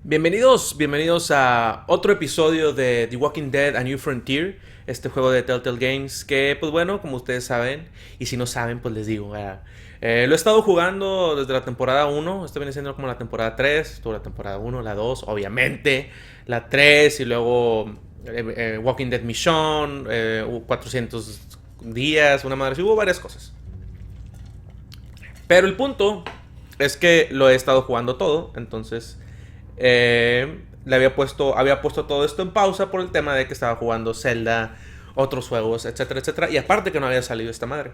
Bienvenidos a otro episodio de The Walking Dead: A New Frontier, este juego de Telltale Games que, pues bueno, como ustedes saben, y si no saben, pues les digo, lo he estado jugando desde la temporada 1, esto viene siendo como la temporada 3, estuvo la temporada 1, la 2, obviamente, la 3 y luego Walking Dead Mission, 400 días, una madre, así, hubo varias cosas. Pero el punto es que lo he estado jugando todo, entonces había puesto todo esto en pausa por el tema de que estaba jugando Zelda, otros juegos, etcétera, etcétera. Y aparte que no había salido esta madre.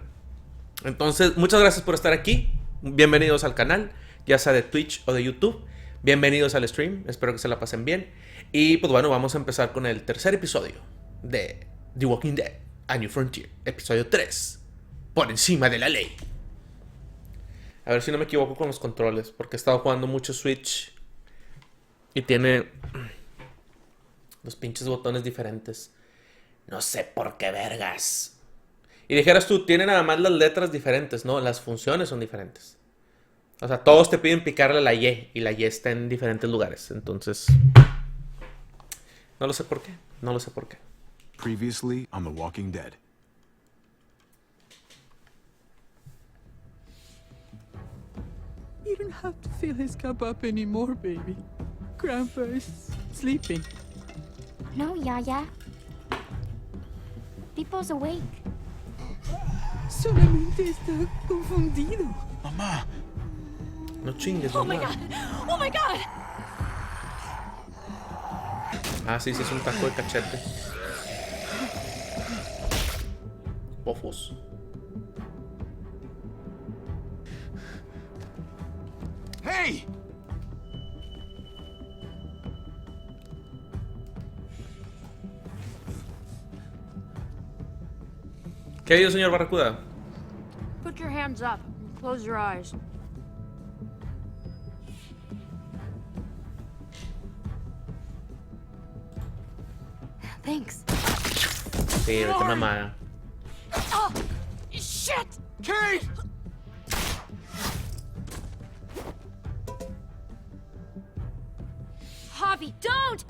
Entonces, muchas gracias por estar aquí. Bienvenidos al canal, ya sea de Twitch o de YouTube. Bienvenidos al stream, espero que se la pasen bien. Y pues bueno, vamos a empezar con el tercer episodio de The Walking Dead: A New Frontier, episodio 3, por encima de la ley. A ver si no me equivoco con los controles, porque he estado jugando mucho Switch y tiene los pinches botones diferentes. No sé por qué vergas. Y dijeras tú, tiene nada más las letras diferentes. No, las funciones son diferentes. O sea, todos te piden picarle la Y, y la Y está en diferentes lugares. Entonces, no lo sé por qué. No lo sé por qué. Previously on The Walking Dead. You don't have to fill his cup up anymore, baby. Grandpa is sleeping. No, Yaya. Pipo's awake. Solamente está confundido. Mamá. No chingues, Oh my mamá. god! Oh my god! Ah, sí, es un taco de cachete. Pofos. Hey! ¿Qué ha habido, señor Barracuda? Put your hands up and close your eyes. Thanks. Sí, vete mamá. Oh! Shit! Kate! Javi, don't!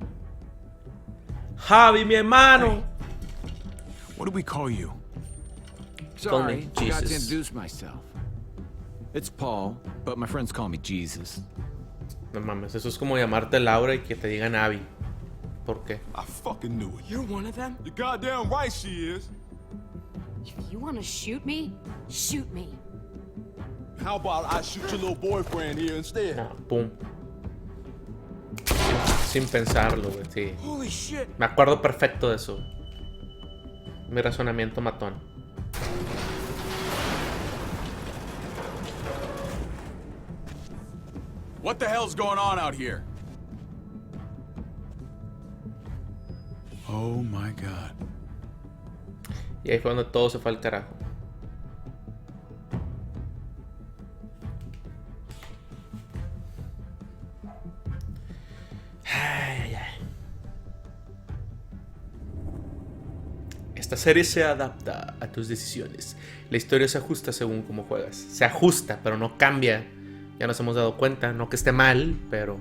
Javi, mi hermano. What do we call you? Call me Sorry, forgot to Jesus. introduce myself. It's Paul, but my friends call me Jesus. No mames, eso es como llamarte Laura y que te digan Abby. ¿Por qué? I fucking knew it. You're one of them? You're goddamn right she is. If you want to shoot me, shoot me. How about I shoot your little boyfriend here instead? No, pum. Sin pensarlo, güey, sí. Holy shit! Me acuerdo perfecto de eso. Mi razonamiento matón. What the hell's going on out here? Oh my god. Y ahí fue donde todo se fue al carajo. Ay, ay, ay. Esta serie se adapta a tus decisiones. La historia se ajusta según cómo juegas. Se ajusta, pero no cambia. Ya nos hemos dado cuenta. No que esté mal, pero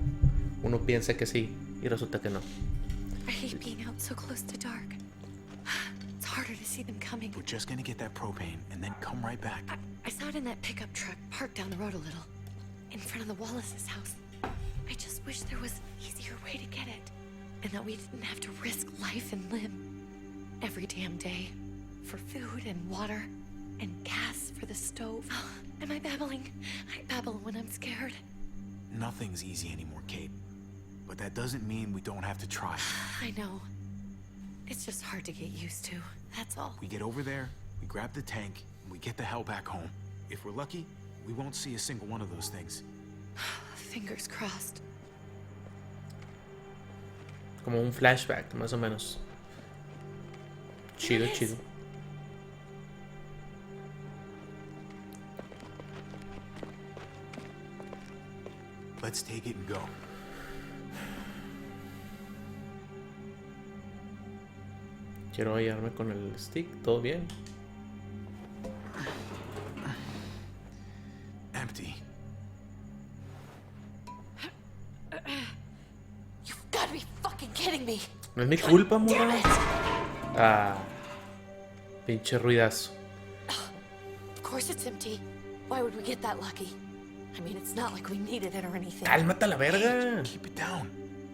uno piensa que sí y resulta que no. I hate being out so close to dark. It's harder to see them coming. We're just gonna get that propane and then come right back. I saw it in that pickup truck parked down the road a little, in front of the Wallace's house. I just wish there was an easier way to get it, and that we didn't have to risk life and limb every damn day for food and water and gas for the stove. Am I babbling? I babble when I'm scared. Nothing's easy anymore, Kate. But that doesn't mean we don't have to try. I know. It's just hard to get used to, that's all. We get over there, we grab the tank, and we get the hell back home. If we're lucky, we won't see a single one of those things. Fingers crossed. Como un flashback, más o menos. Chido, chido. Let's take it and go. Quiero hallarme con el stick, todo bien. Empty. me. No es mi culpa, Damn morra. it! Ah. Pinche ruidazo. Of course it's empty. Why would we get that lucky? I mean, it's not like we needed it or anything. Cálmate a la verga. Keep it down.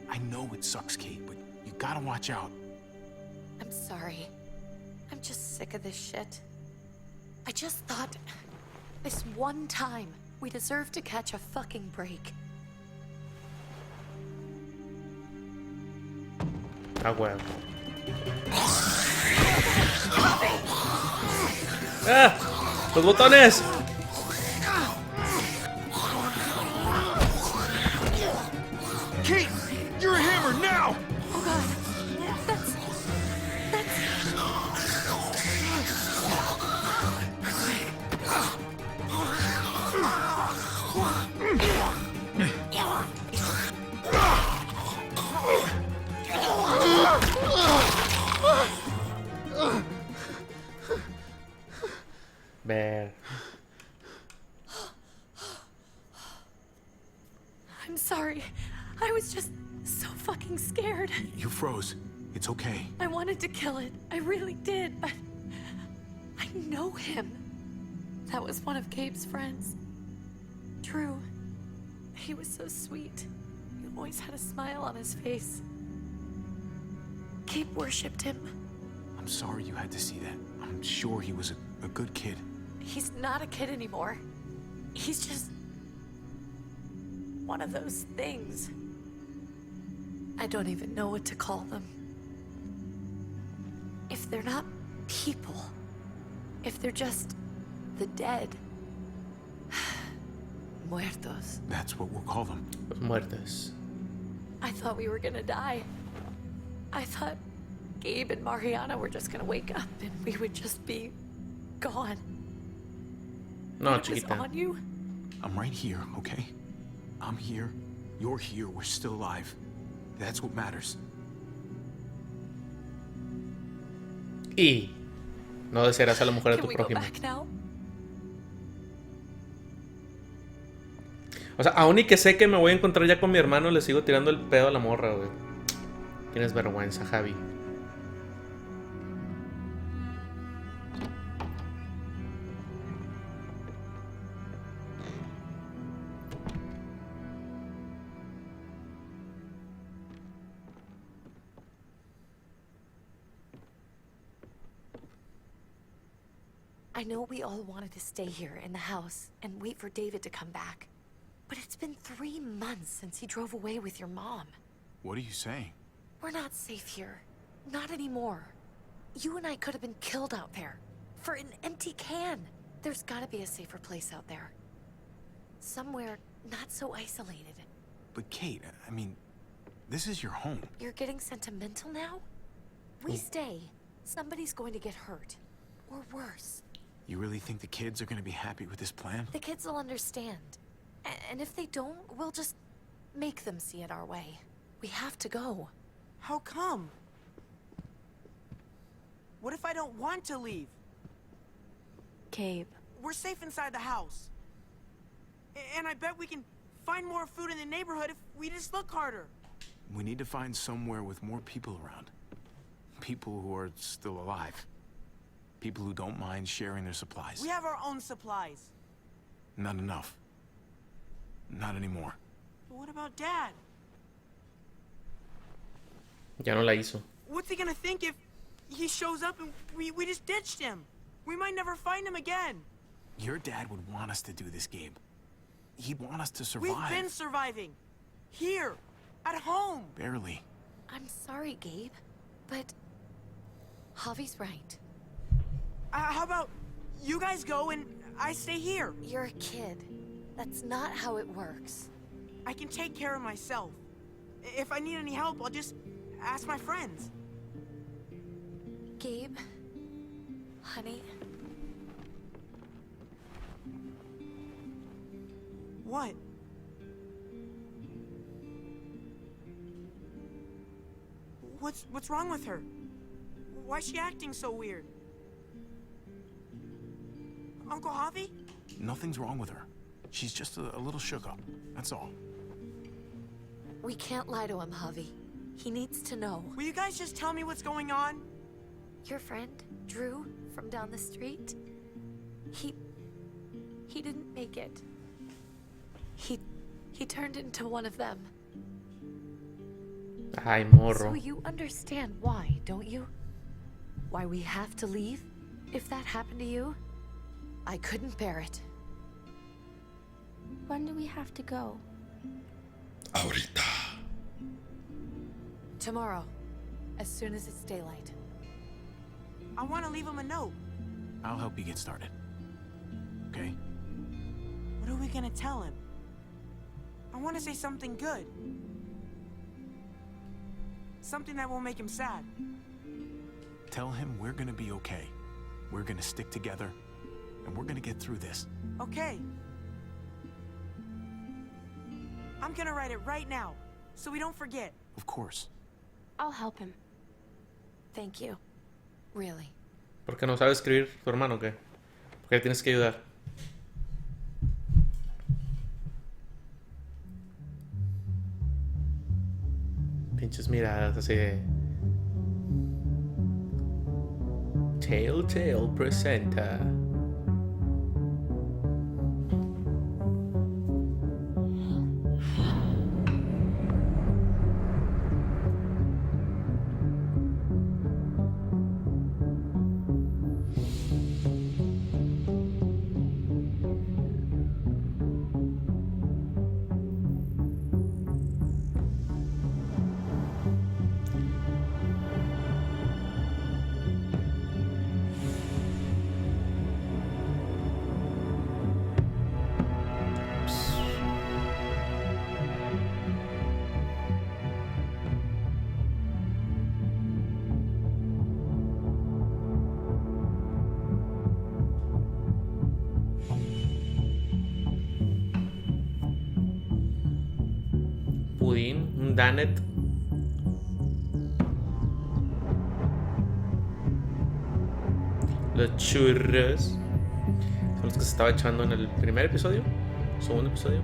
I know it sucks, Kate, but you gotta watch out. I'm sorry. I'm just sick of this shit. I just thought this one time we deserve to catch a fucking break. Ah, huevo. ¡Ah! ¡Los botones! Kate, you're a hammer now! Oh god. That's Ver. I'm sorry. I was just so fucking scared. You froze. It's okay. I wanted to kill it. I really did, but I know him. That was one of Gabe's friends. Drew. He was so sweet. He always had a smile on his face. Gabe worshipped him. I'm sorry you had to see that. I'm sure he was a good kid. He's not a kid anymore. He's just one of those things. I don't even know what to call them. If they're not people, if they're just the dead, muertos. That's what we'll call them. Los muertos. I thought we were gonna die. I thought Gabe and Mariana were just gonna wake up and we would just be gone. No, It was chiquita. on you? I'm right here, okay? I'm here. You're here. We're still alive. That's what matters. Y no desearás a la mujer de Can tu we go prójimo. back now? O sea, aún y que sé que me voy a encontrar ya con mi hermano, le sigo tirando el pedo a la morra, güey. Tienes vergüenza, Javi. I know we all wanted to stay here in the house and wait for David to come back. But it's been 3 months since he drove away with your mom. What are you saying? We're not safe here. Not anymore. You and I could have been killed out there. For an empty can. There's gotta be a safer place out there. Somewhere not so isolated. But Kate, I mean, this is your home. You're getting sentimental now? We stay. Somebody's going to get hurt. Or worse. You really think the kids are gonna be happy with this plan? The kids will understand. And if they don't, we'll just make them see it our way. We have to go. How come? What if I don't want to leave? Gabe. We're safe inside the house. And I bet we can find more food in the neighborhood if we just look harder. We need to find somewhere with more people around. People who are still alive. People who don't mind sharing their supplies. We have our own supplies. Not enough. Not anymore. But what about Dad? Ya no la hizo. What's he gonna think if he shows up and we just ditched him? We might never find him again. Your dad would want us to do this, Gabe. He'd want us to survive. We've been surviving. Here. At home. Barely. I'm sorry, Gabe. But Javi's right. How about you guys go and I stay here? You're a kid. That's not how it works. I can take care of myself. If I need any help, I'll just ask my friends. Gabe, honey, What? What's wrong with her? Why is she acting so weird? Uncle Javi? Nothing's wrong with her. She's just a little shook up. That's all. we can't lie to him, Javi. He needs to know. Will you guys just tell me what's going on? Your friend, Drew, from down the street, he didn't make it. He turned into one of them. Ay, morro. So you understand why, don't you? Why we have to leave? If that happened to you, I couldn't bear it. When do we have to go? Ahorita. Tomorrow, as soon as it's daylight. I want to leave him a note. I'll help you get started. Okay? What are we gonna tell him? I want to say something good. Something that won't make him sad. Tell him we're gonna be okay. We're gonna stick together, and we're gonna get through this. Okay. I'm gonna write it right now, so we don't forget. Of course. I'll help him. Thank you. Really. ¿Por qué no sabe escribir tu hermano o qué? Porque le tienes que ayudar. Pinches miradas así de... Telltale presenta... Pudín, un Danet. Los churros son los que se estaba echando en el primer episodio, segundo episodio.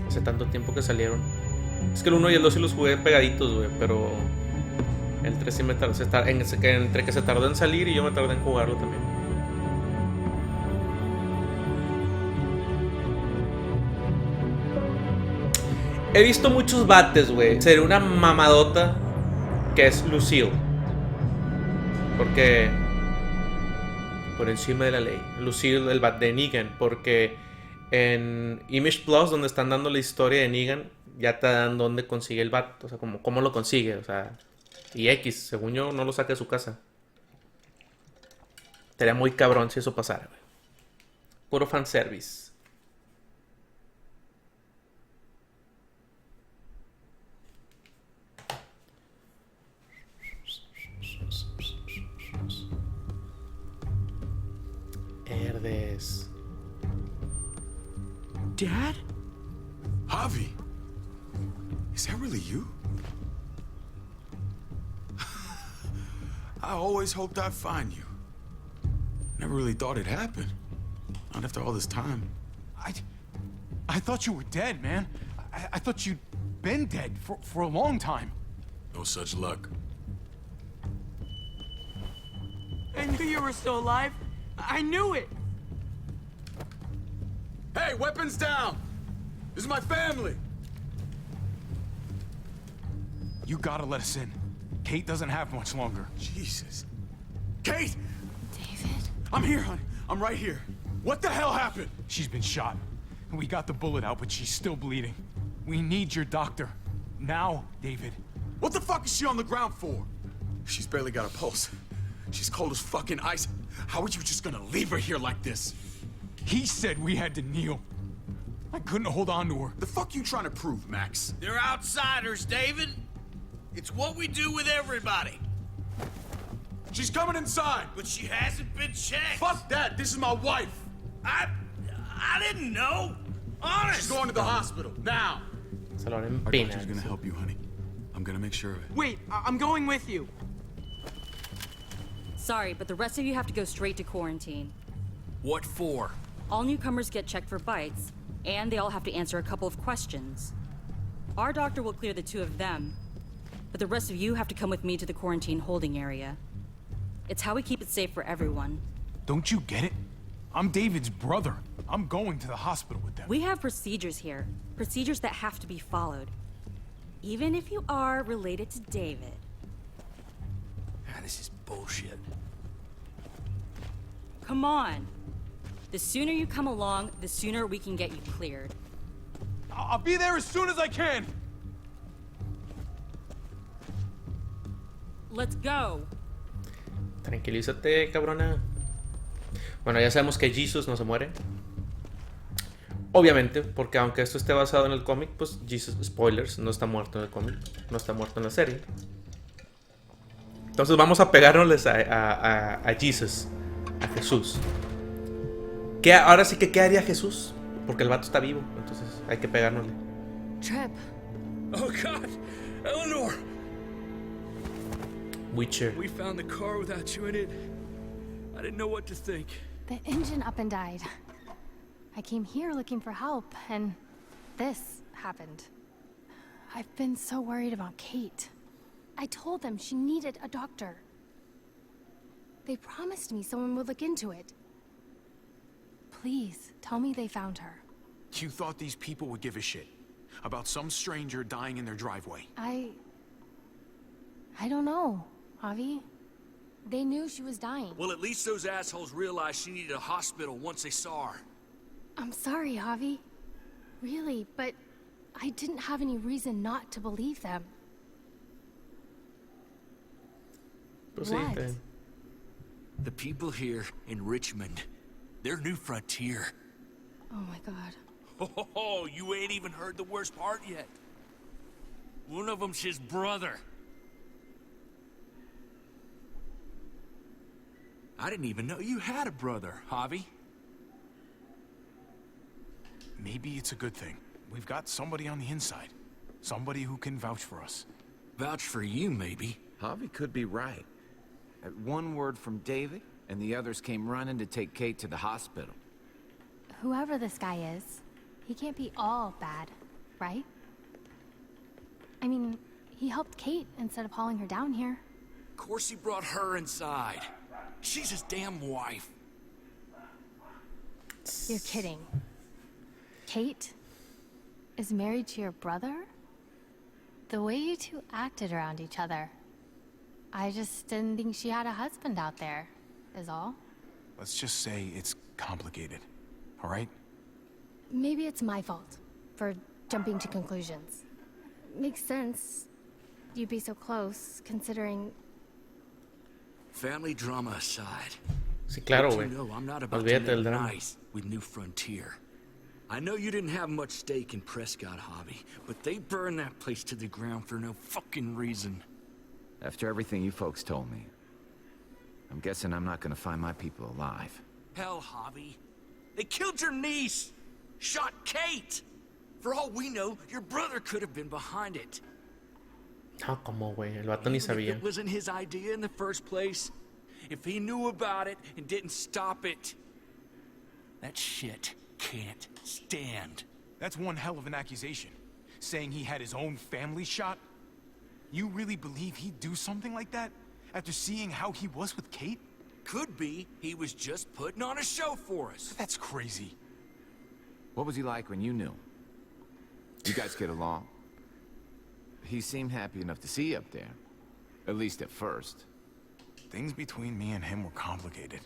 Hace tanto tiempo que salieron. Es que el 1 y el 2 sí los jugué pegaditos, güey, pero el 3 sí me tardó. Entre que se tardó en salir y yo me tardé en jugarlo también. He visto muchos bates, güey. Sería una mamadota que es Lucille. Porque... por encima de la ley. Lucille, el bat de Negan. Porque en Image Plus, donde están dando la historia de Negan, ya te dan dónde consigue el bat. O sea, como cómo lo consigue. O sea... Y X, según yo, no lo saca de su casa. Sería muy cabrón si eso pasara, güey. Puro fanservice. Herdes. Dad? Javi! Is that really you? I always hoped I'd find you. Never really thought it'd happen. Not after all this time. I thought you were dead, man. I thought you'd been dead for a long time. No such luck. I knew you were still alive. I knew it. Hey, weapons down! This is my family! You gotta let us in. Kate doesn't have much longer. Jesus. Kate! David? I'm here, honey. I'm right here. What the hell happened? She's been shot. We got the bullet out, but she's still bleeding. We need your doctor. Now, David. What the fuck is she on the ground for? She's barely got a pulse. She's cold as fucking ice. How are you just gonna leave her here like this? He said we had to kneel. I couldn't hold on to her. The fuck you trying to prove, Max? They're outsiders, David. It's what we do with everybody. She's coming inside. But she hasn't been checked. Fuck that. This is my wife. I didn't know. Honest. She's going to the hospital now. Se lo Our empina. doctor's gonna help you, honey. I'm gonna make sure of it. Wait, I'm going with you. Sorry, but the rest of you have to go straight to quarantine. What for? All newcomers get checked for bites, and they all have to answer a couple of questions. Our doctor will clear the two of them, but the rest of you have to come with me to the quarantine holding area. It's how we keep it safe for everyone. Don't you get it? I'm David's brother. I'm going to the hospital with them. We have procedures here. Procedures that have to be followed. Even if you are related to David. Ah, this is bullshit. Come on. The sooner you come along, the sooner we can get you cleared. I'll be there as soon as I can. Let's go. Tranquilízate, cabrona. Bueno, ya sabemos que Jesus no se muere. Obviamente, porque aunque esto esté basado en el cómic, pues Jesus, spoilers, no está muerto en el cómic, no está muerto en la serie. Entonces vamos a pegarnos a Jesus, a Jesús. Ahora sí que, ¿qué haría Jesús? Porque el vato está vivo, entonces hay que pegárnosle. Trip. Oh God, Eleanor! Witcher. We found the car without you in it. I didn't know what to think. The engine up and died. I came here looking for help, and this happened. I've been so worried about Kate. I told them she needed a doctor. They promised me someone would look into it. Please, tell me they found her. You thought these people would give a shit about some stranger dying in their driveway? I don't know, Javi. They knew she was dying. Well, at least those assholes realized she needed a hospital once they saw her. I'm sorry, Javi. Really, but I didn't have any reason not to believe them. What? The people here in Richmond, their new frontier. Oh my God. Oh, you ain't even heard the worst part yet. One of them's his brother. I didn't even know you had a brother, Javi. Maybe it's a good thing. We've got somebody on the inside. Somebody who can vouch for us. Vouch for you, maybe. Javi could be right. At one word from David, and the others came running to take Kate to the hospital. Whoever this guy is, he can't be all bad, right? I mean, he helped Kate instead of hauling her down here. Of course he brought her inside. She's his damn wife. You're kidding. Kate is married to your brother? The way you two acted around each other. I just didn't think she had a husband out there, is all. Let's just say it's complicated, all right? Maybe it's my fault for jumping to conclusions. Makes sense. You'd be so close, considering... Family drama aside. Sí, claro, güey. You know, I'm not about to be nice with New Frontier. I know you didn't have much stake in Prescott, Javi, but they burned that place to the ground for no fucking reason. After everything you folks told me, I'm guessing I'm not gonna find my people alive. Hell, Javi. They killed your niece! Shot Kate! For all we know, your brother could have been behind it. Ah, como, güey. El vato ni sabía. If it wasn't his idea in the first place, if he knew about it and didn't stop it, that shit can't stand. That's one hell of an accusation. Saying he had his own family shot? You really believe he'd do something like that? After seeing how he was with Kate? Could be he was just putting on a show for us. That's crazy. What was he like when you knew? You guys get along? He seemed happy enough to see you up there. At least at first. Things between me and him were complicated.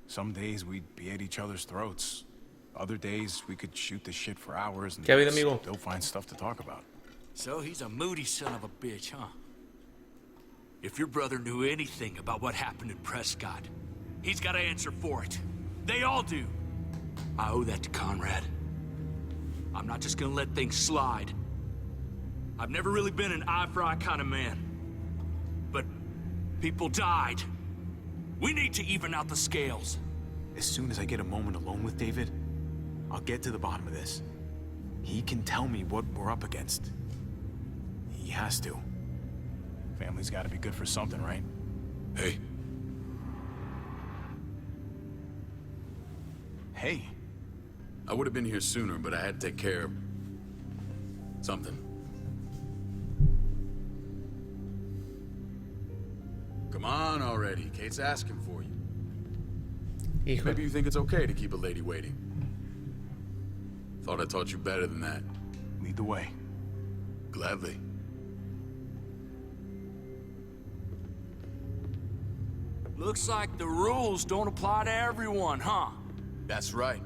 Some days we'd be at each other's throats. Other days we could shoot the shit for hours and still find stuff to talk about. So he's a moody son of a bitch, huh? If your brother knew anything about what happened in Prescott, he's got to answer for it. They all do. I owe that to Conrad. I'm not just gonna let things slide. I've never really been an eye-for-eye kind of man. But people died. We need to even out the scales. As soon as I get a moment alone with David, I'll get to the bottom of this. He can tell me what we're up against. He has to. Family's gotta be good for something, right? Hey. Hey. I would have been here sooner, but I had to take care of... something. Come on already. Kate's asking for you. Hijo. Maybe you think it's okay to keep a lady waiting. Thought I taught you better than that. Lead the way. Gladly. Looks like the rules don't apply to everyone, huh? That's right.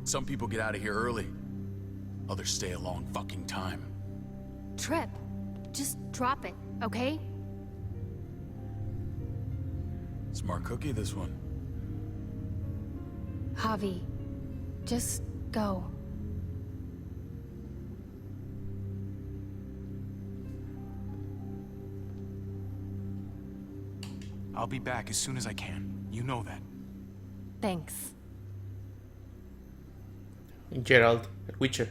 Some people get out of here early. Others stay a long fucking time. Trip, just drop it, okay? Smart cookie, this one. Javi, just go. I'll be back as soon as I can. You know that. Thanks. Gerald, el Witcher.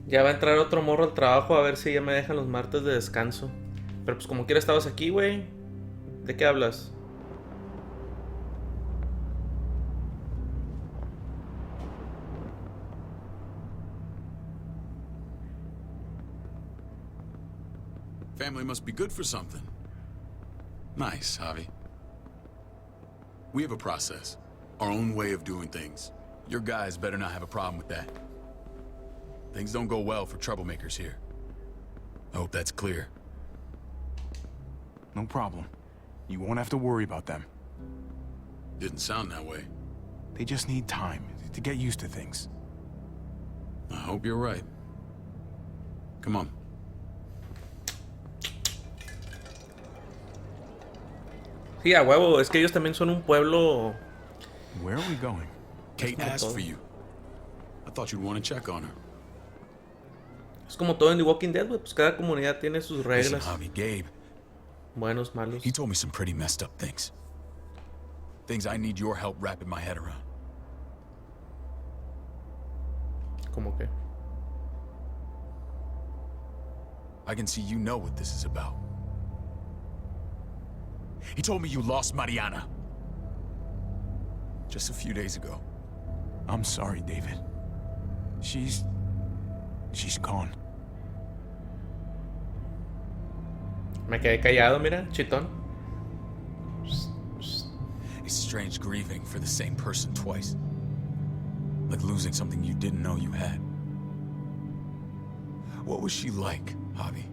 Ya va a entrar otro morro al trabajo a ver si ya me dejan los martes de descanso. Pero pues como quiera estabas aquí, güey. ¿De qué hablas? Family must be good for something. Nice, Javi. We have a process. Our own way of doing things. Your guys better not have a problem with that. Things don't go well for troublemakers here. I hope that's clear. No problem. You won't have to worry about them. Didn't sound that way. They just need time to get used to things. I hope you're right. Come on. Sí, a huevo, es que ellos también son un pueblo. Where are we going? Kate asked for you. I thought you'd want to check on her. Es como todo en The Walking Dead, güey. Pues cada comunidad tiene sus Listen, reglas. Javi, Gabe. Buenos, malos. He told me some pretty messed up things. Things I need your help wrapping my head around. ¿Cómo que? I can see you know what this is about. He told me you lost Mariana. Just a few days ago. I'm sorry, David. She's gone. Me quedé callado, mira, chitón. It's strange grieving for the same person twice. Like losing something you didn't know you had. What was she like, Javi?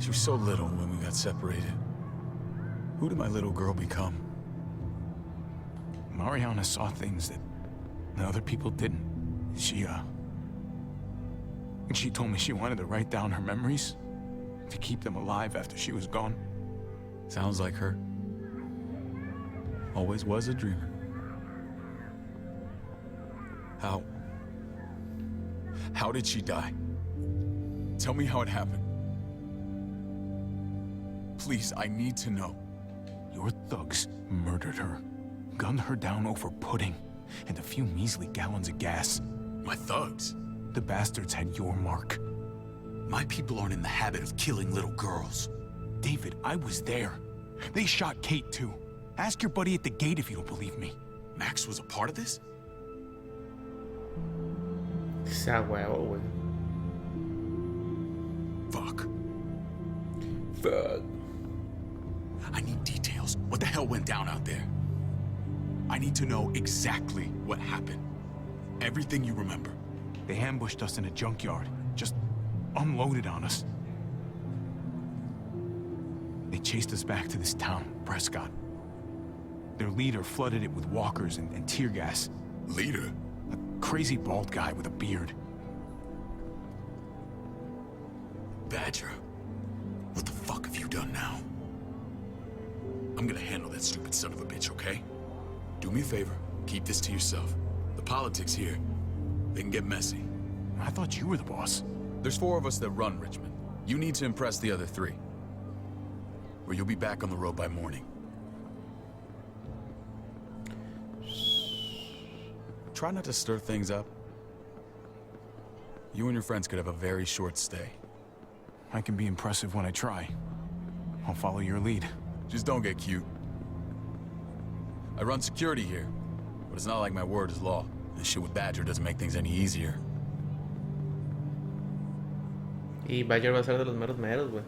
She was so little when we got separated. Who did my little girl become? Mariana saw things that other people didn't. She told me she wanted to write down her memories to keep them alive after she was gone. Sounds like her. Always was a dreamer. How did she die? Tell me how it happened. Please, I need to know. Your thugs murdered her, gunned her down over pudding and a few measly gallons of gas. My thugs? The bastards had your mark. My people aren't in the habit of killing little girls. David, I was there. They shot Kate too. Ask your buddy at the gate if you don't believe me. Max was a part of this? Sea huevo, güey. Fuck. Fuck. I need details. What the hell went down out there? I need to know exactly what happened. Everything you remember. They ambushed us in a junkyard. Just unloaded on us. They chased us back to this town, Prescott. Their leader flooded it with walkers and tear gas. Leader? A crazy bald guy with a beard. Badger, what the fuck have you done now? I'm gonna handle that stupid son of a bitch, okay? Do me a favor, keep this to yourself. The politics here, they can get messy. I thought you were the boss. There's 4 of us that run Richmond. You need to impress the other 3. Or you'll be back on the road by morning. Try not to stir things up. You and your friends could have a very short stay. I can be impressive when I try. I'll follow your lead. Just don't get cute. I run security here, but it's not like my word is law. This shit with Badger doesn't make things any easier. Y Badger va a ser de los meros meros, güey.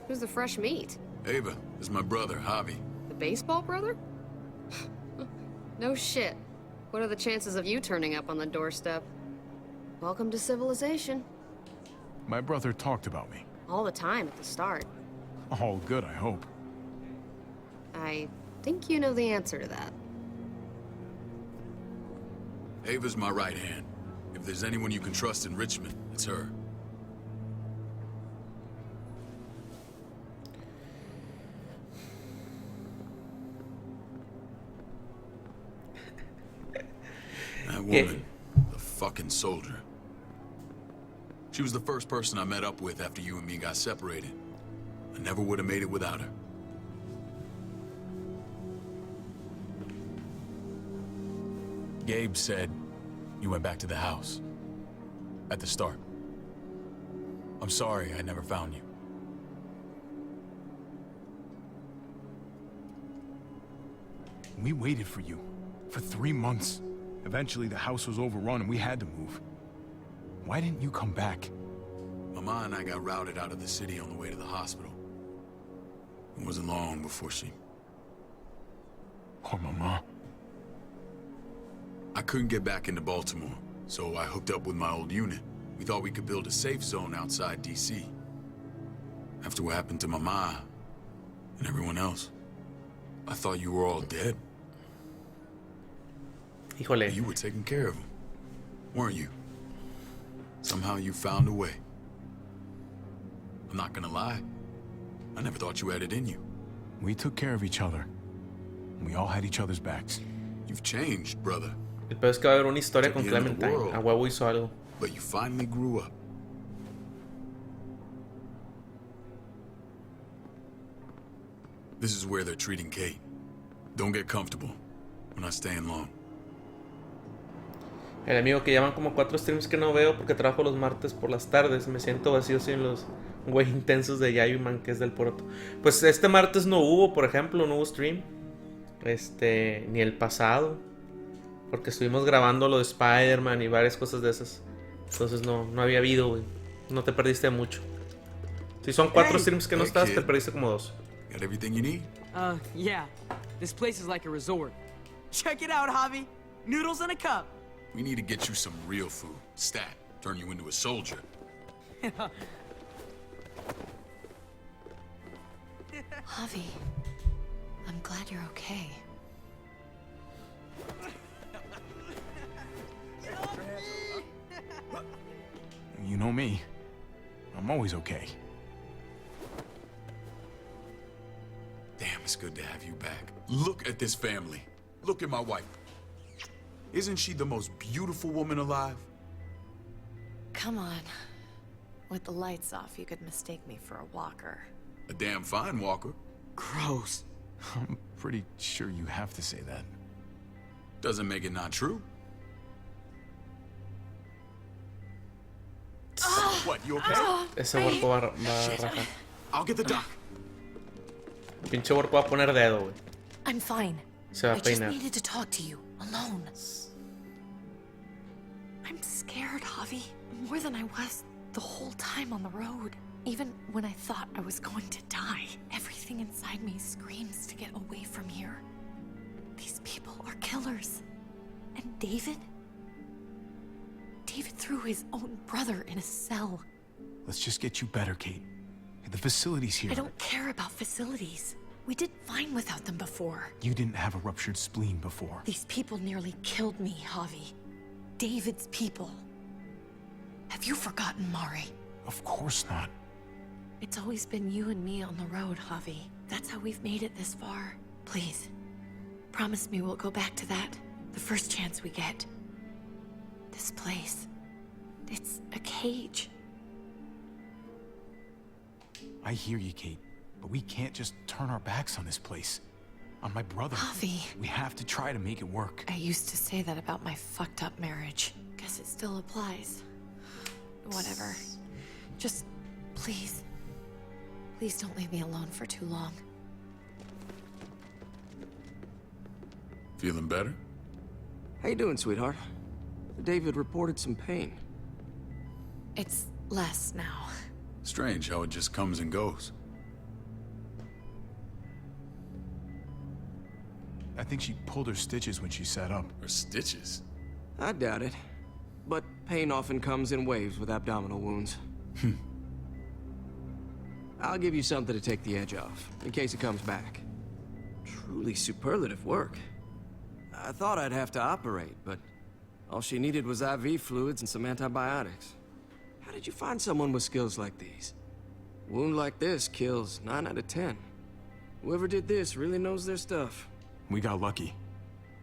Who's the fresh meat? Ava, this is my brother, Javi. The baseball brother? No shit. What are the chances of you turning up on the doorstep? Welcome to civilization. My brother talked about me. All the time at the start. All good, I hope. I think you know the answer to that. Ava's my right hand. If there's anyone you can trust in Richmond, it's her. That woman, the fucking soldier. She was the first person I met up with after you and me got separated. I never would have made it without her. Gabe said you went back to the house. At the start. I'm sorry I never found you. We waited for you. For 3 months. Eventually the house was overrun and we had to move. Why didn't you come back? Mama and I got routed out of the city on the way to the hospital. It wasn't long before she... Poor Mama. I couldn't get back into Baltimore, so I hooked up with my old unit. We thought we could build a safe zone outside D.C. After what happened to Mama and everyone else, I thought you were all dead. Híjole. You were taking care of them, weren't you? Somehow you found a way. I'm not gonna lie. I never thought you had it in you. We took care of each other. We all had each other's backs. You've changed, brother. El peor es que va a haber una historia con Clementine. A huevo hizo algo. But you finally grew up. This is where they're treating Kate. Don't get comfortable. We're not staying long. El amigo que llaman como 4 streams que no veo porque trabajo los martes por las tardes. Me siento vacío sin los güey intensos de Yayo y Man, que es del poroto. Pues este martes no hubo, por ejemplo, no hubo stream. Ni el pasado. Porque estuvimos grabando lo de Spider-Man y varias cosas de esas. Entonces no había habido, güey. No te perdiste mucho. Si son 4 streams que no estás, te perdiste como 2. Got everything you need? Yeah. This place is like a resort. Check it out, Javi. Noodles in a cup. We need to get you some real food. Stat. Turn you into a soldier. Javi, I'm glad you're okay. You know me. I'm always okay. Damn, it's good to have you back. Look at this family. Look at my wife. Isn't she the most beautiful woman alive? Come on. With the lights off, you could mistake me for a walker. A damn fine walker. Gross. I'm pretty sure you have to say that. Doesn't make it not true. What, you okay? Ese huerco va a rajar. I'll get the doc. Pinche huerco va a poner dedo, güey. I'm fine. Se va a I just peinar. needed to talk to you, alone. I'm scared, Javi. More than I was the whole time on the road. Even when I thought I was going to die, everything inside me screams to get away from here. These people are killers. And David? David threw his own brother in a cell. Let's just get you better, Kate. The facility's here. I don't care about facilities. We did fine without them before. You didn't have a ruptured spleen before. These people nearly killed me, Javi. David's people. Have you forgotten, Mari? Of course not. It's always been you and me on the road, Javi. That's how we've made it this far. Please, promise me we'll go back to that the first chance we get. This place, it's a cage. I hear you, Kate, but we can't just turn our backs on this place. On my brother. Javi. We have to try to make it work. I used to say that about my fucked up marriage. Guess it still applies. Whatever. Just, please, Please don't leave me alone for too long. Feeling better? How you doing, sweetheart? David reported some pain. It's less now. Strange how it just comes and goes. I think she pulled her stitches when she sat up. Her stitches? I doubt it. But pain often comes in waves with abdominal wounds. I'll give you something to take the edge off, in case it comes back. Truly superlative work. I thought I'd have to operate, but all she needed was IV fluids and some antibiotics. How did you find someone with skills like these? A wound like this kills 9 out of 10. Whoever did this really knows their stuff. We got lucky.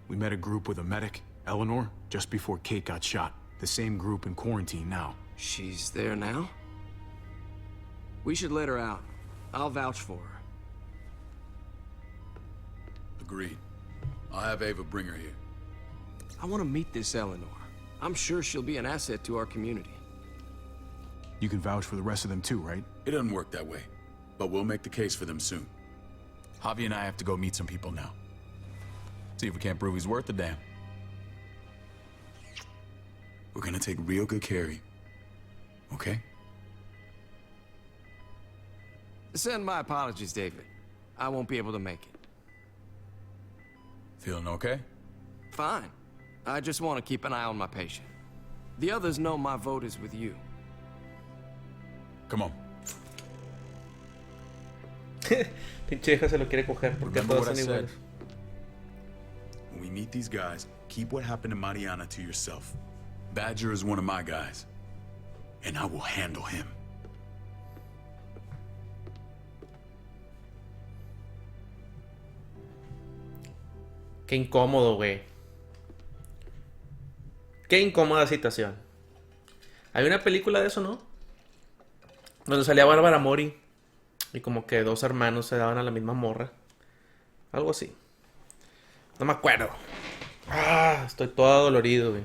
We met a group with a medic, Eleanor, just before Kate got shot. The same group in quarantine now. She's there now? We should let her out. I'll vouch for her. Agreed. I'll have Ava bring her here. I want to meet this Eleanor. I'm sure she'll be an asset to our community. You can vouch for the rest of them too, right? It doesn't work that way, but we'll make the case for them soon. Javi and I have to go meet some people now. See if we can't prove he's worth the damn. We're gonna take real good care of you. Okay? Send my apologies, David. I won't be able to make it. Feeling okay? Fine. I just want to keep an eye on my patient. The others know my vote is with you. Come on. Pinche hija se lo quiere coger porque Remember todos what I son said? iguales. When we meet these guys, keep what happened to Mariana to yourself. Badger is one of my guys, and I will handle him. Qué incómodo, güey. Qué incómoda situación. Hay una película de eso, ¿no? Donde salía Bárbara Mori y como que dos hermanos se daban a la misma morra. Algo así. No me acuerdo. Ah, estoy todo dolorido, güey.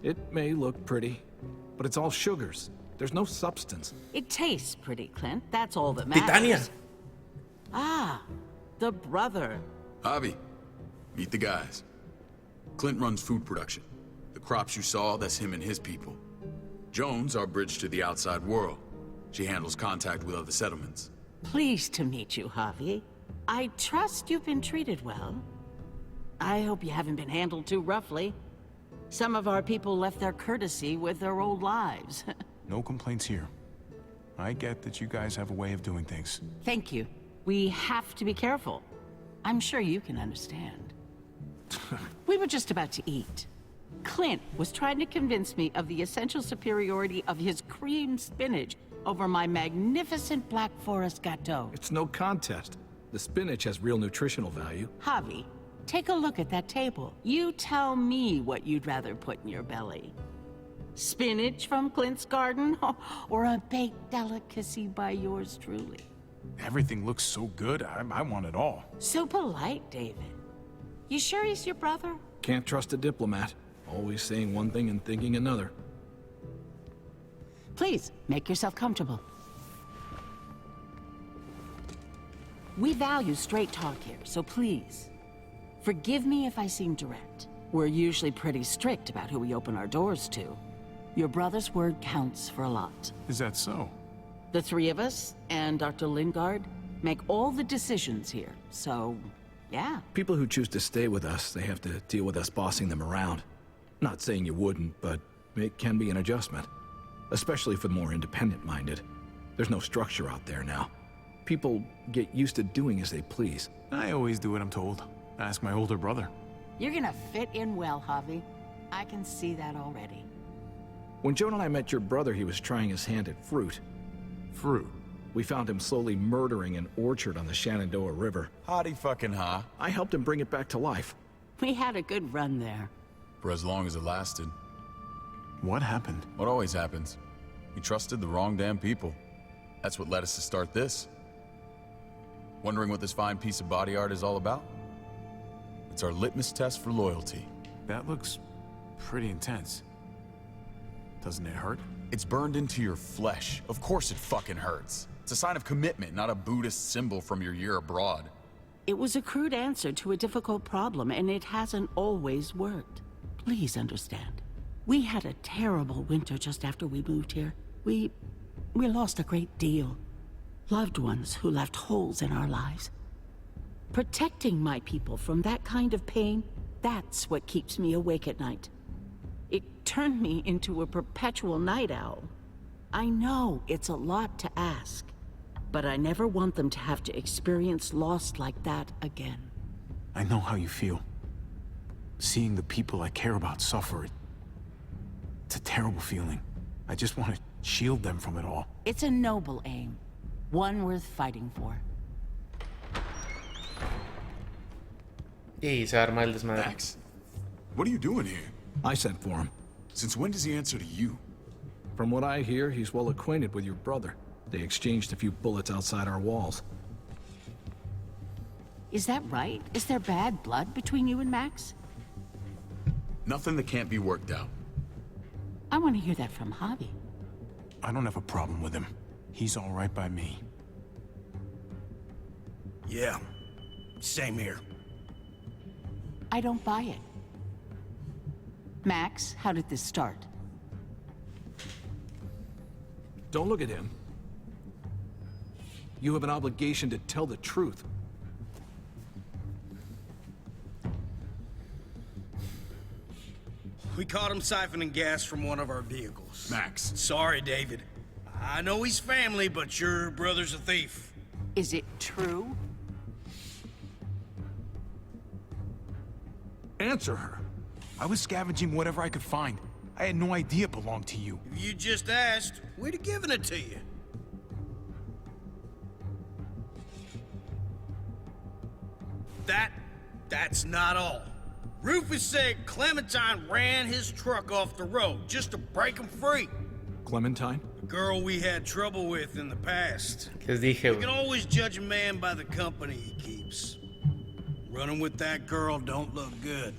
It may look pretty, but it's all sugars. There's no substance. It tastes pretty, Clint. That's all that matters. Titania. Ah, the brother. Javi, meet the guys. Clint runs food production. The crops you saw, that's him and his people. Jones, our bridge to the outside world. She handles contact with other settlements. Pleased to meet you, Javi. I trust you've been treated well. I hope you haven't been handled too roughly. Some of our people left their courtesy with their old lives. No complaints here. I get that you guys have a way of doing things. Thank you. We have to be careful. I'm sure you can understand. We were just about to eat. Clint was trying to convince me of the essential superiority of his cream spinach over my magnificent Black Forest gâteau. It's no contest. The spinach has real nutritional value. Javi, take a look at that table. You tell me what you'd rather put in your belly. Spinach from Clint's garden, or a baked delicacy by yours truly? Everything looks so good, I want it all. So polite, David. You sure he's your brother? Can't trust a diplomat. Always saying one thing and thinking another. Please, make yourself comfortable. We value straight talk here, so please, forgive me if I seem direct. We're usually pretty strict about who we open our doors to. Your brother's word counts for a lot. Is that so? The three of us and Dr. Lingard make all the decisions here, so yeah. People who choose to stay with us, they have to deal with us bossing them around. Not saying you wouldn't, but it can be an adjustment. Especially for the more independent-minded. There's no structure out there now. People get used to doing as they please. I always do what I'm told. Ask my older brother. You're gonna fit in well, Javi. I can see that already. When Joan and I met your brother, he was trying his hand at fruit. Fruit? We found him slowly murdering an orchard on the Shenandoah River. Howdy fucking ha. I helped him bring it back to life. We had a good run there. For as long as it lasted. What happened? What always happens. We trusted the wrong damn people. That's what led us to start this. Wondering what this fine piece of body art is all about? It's our litmus test for loyalty. That looks pretty intense. Doesn't it hurt? It's burned into your flesh. Of course it fucking hurts. It's a sign of commitment, not a Buddhist symbol from your year abroad. It was a crude answer to a difficult problem, and it hasn't always worked. Please understand. We had a terrible winter just after we moved here. We lost a great deal. Loved ones who left holes in our lives. Protecting my people from that kind of pain, that's what keeps me awake at night. It turned me into a perpetual night owl. I know it's a lot to ask, but I never want them to have to experience loss like that again. I know how you feel. Seeing the people I care about suffer, it's a terrible feeling. I just want to shield them from it all. It's a noble aim, one worth fighting for. Y se arma el desmadre. Max, what are you doing here? I sent for him. Since when does he answer to you? From what I hear, he's well acquainted with your brother. They exchanged a few bullets outside our walls. Is that right? Is there bad blood between you and Max? Nothing that can't be worked out. I want to hear that from Javi. I don't have a problem with him. He's all right by me. Yeah, same here. I don't buy it. Max, how did this start? Don't look at him. You have an obligation to tell the truth. We caught him siphoning gas from one of our vehicles. Max. Sorry, David. I know he's family, but your brother's a thief. Is it true? Answer her. I was scavenging whatever I could find. I had no idea it belonged to you. If you just asked, we'd have given it to you. That's not all. Rufus said Clementine ran his truck off the road just to break him free. Clementine? A girl we had trouble with in the past. Les dije, You can always judge a man by the company he keeps. Running with that girl don't look good.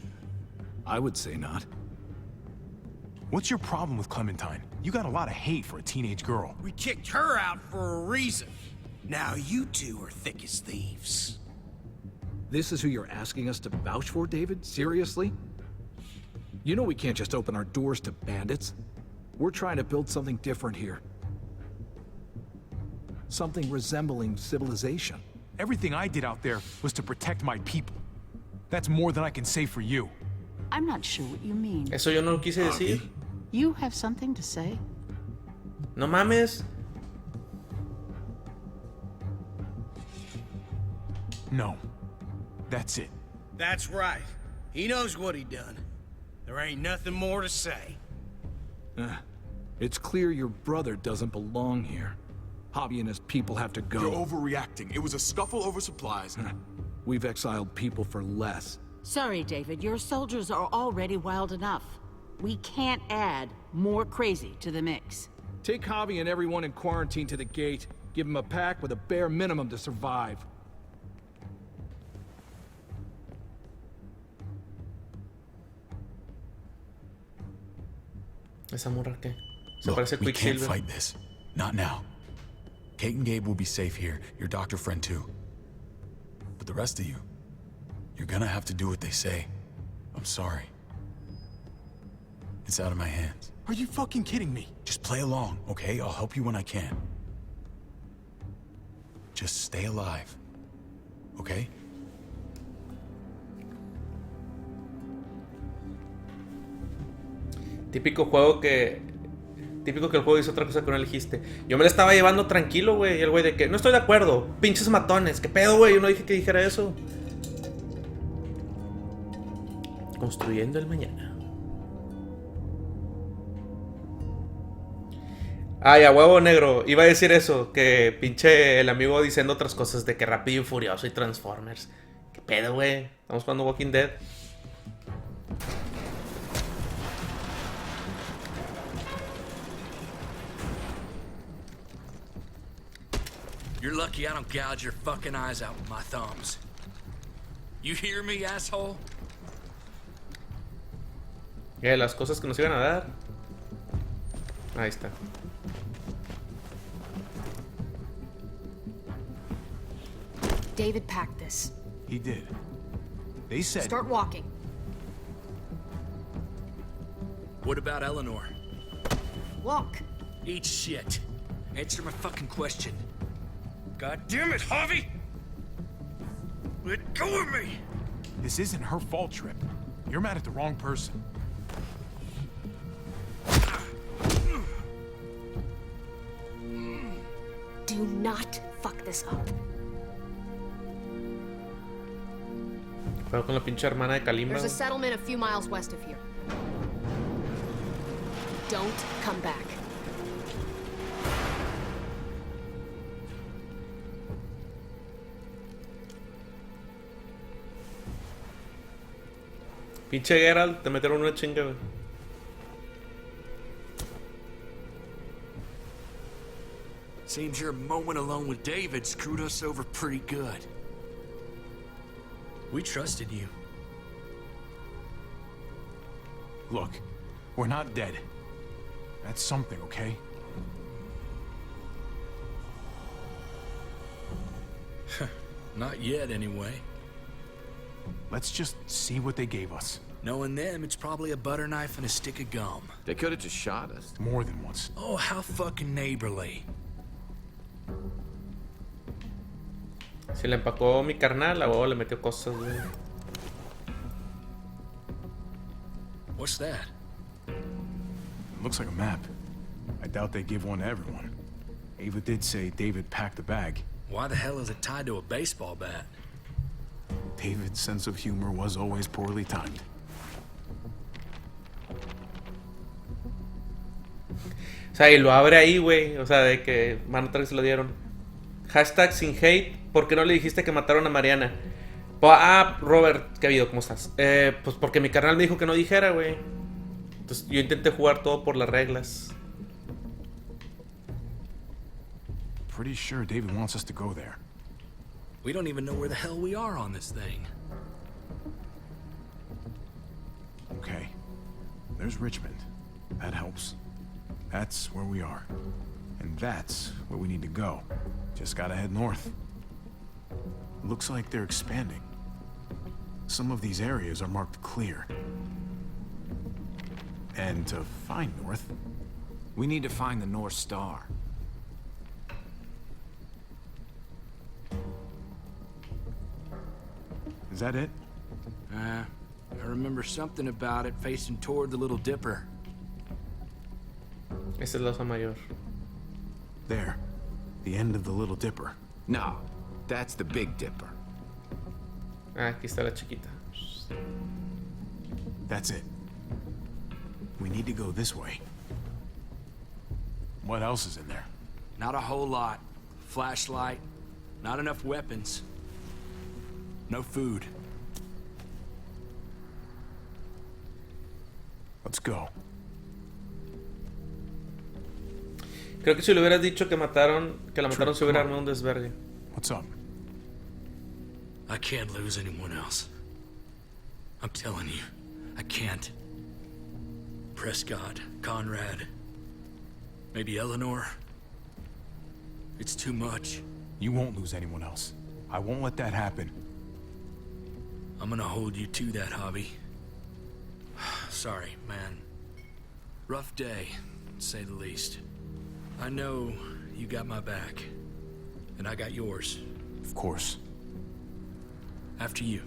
I would say not. What's your problem with Clementine? You got a lot of hate for a teenage girl. We kicked her out for a reason. Now you two are thick as thieves. This is who you're asking us to vouch for, David? Seriously? You know we can't just open our doors to bandits. We're trying to build something different here. Something resembling civilization. Everything I did out there was to protect my people. That's more than I can say for you. I'm not sure what you mean. Eso yo no lo quise decir. You have something to say? No mames. No. That's it. That's right. He knows what he done. There ain't nothing more to say. It's clear your brother doesn't belong here. Javi and his people have to go. You're overreacting. It was a scuffle over supplies. We've exiled people for less. Sorry, David. Your soldiers are already wild enough. We can't add more crazy to the mix. Take Javi and everyone in quarantine to the gate. Give them a pack with a bare minimum to survive. Esa morra qué? Se Look, parece we can't Quicksilver. fight this. Not now. Kate and Gabe will be safe here. Your doctor friend too. But the rest of you, you're gonna have to do what they say. I'm sorry. It's out of my hands. Are you fucking kidding me? Just play along, okay? I'll help you when I can. Just stay alive. Okay? Típico que el juego dice otra cosa que no elegiste. Yo me la estaba llevando tranquilo, güey. Y el güey de que no estoy de acuerdo. Pinches matones. ¿Qué pedo, güey? Yo no dije que dijera eso. Construyendo el mañana. Ay, a huevo negro. Iba a decir eso. Que pinche el amigo diciendo otras cosas. De que Rápido y Furioso y Transformers. ¿Qué pedo, güey? Estamos jugando Walking Dead. You're lucky I don't gouge your fucking eyes out with my thumbs. You hear me, asshole? Las cosas que nos iban a dar. Ahí está. David packed this. He did. They said... Start walking. What about Eleanor? Walk. Eat shit. Answer my fucking question. God damn it, Javi! Let go of me! This isn't her fault, Trip. You're mad at the wrong person. Do not fuck this up. Pero con la pinche hermana de Kalimba. There's a settlement a few miles west of here. Don't come back. Pinche Geralt, te metieron una chinga, güey. Seems your moment alone with David screwed us over pretty good. We trusted you. Look, we're not dead. That's something, okay? Not yet, anyway. Let's just see what they gave us. Knowing them, it's probably a butter knife and a stick of gum. They could have just shot us. More than once. Oh, how fucking neighborly. Si le empacó mi carnal, a huevo le metió cosas, güey. What's that? Looks like a map. I doubt they give one to everyone. Ava did say David packed a bag. Why the hell is it tied to a baseball bat? David's sense of humor was always poorly timed. O sea, y lo abre ahí, güey. O sea, de que mano se lo dieron. Hashtag sin hate. ¿Por qué no le dijiste que mataron a Mariana? Robert, ¿qué ha habido? ¿Cómo estás? Pues porque mi carnal me dijo que no dijera, güey. Entonces yo intenté jugar todo por las reglas. Pretty sure David wants us to go there. We don't even know where the hell we are on this thing. Okay. There's Richmond. That helps. That's where we are. And that's where we need to go. Just gotta head north. Looks like they're expanding. Some of these areas are marked clear. And to find north... We need to find the North Star. Is that it? I remember something about it facing toward the Little Dipper. Esa es la Osa Mayor. There. The end of the Little Dipper. No, that's the Big Dipper. Aquí está la chiquita. That's it. We need to go this way. What else is in there? Not a whole lot. Flashlight. Not enough weapons. No food. Let's go. Creo que si le hubieras dicho que la mataron se hubiera armado un desvergue. What's up? I can't lose anyone else. I'm telling you, I can't. Prescott, Conrad, maybe Eleanor. It's too much. You won't lose anyone else. I won't let that happen. I'm gonna hold you to that, Javi. Sorry, man. Rough day, to say the least. I know you got my back, and I got yours. Of course. After you.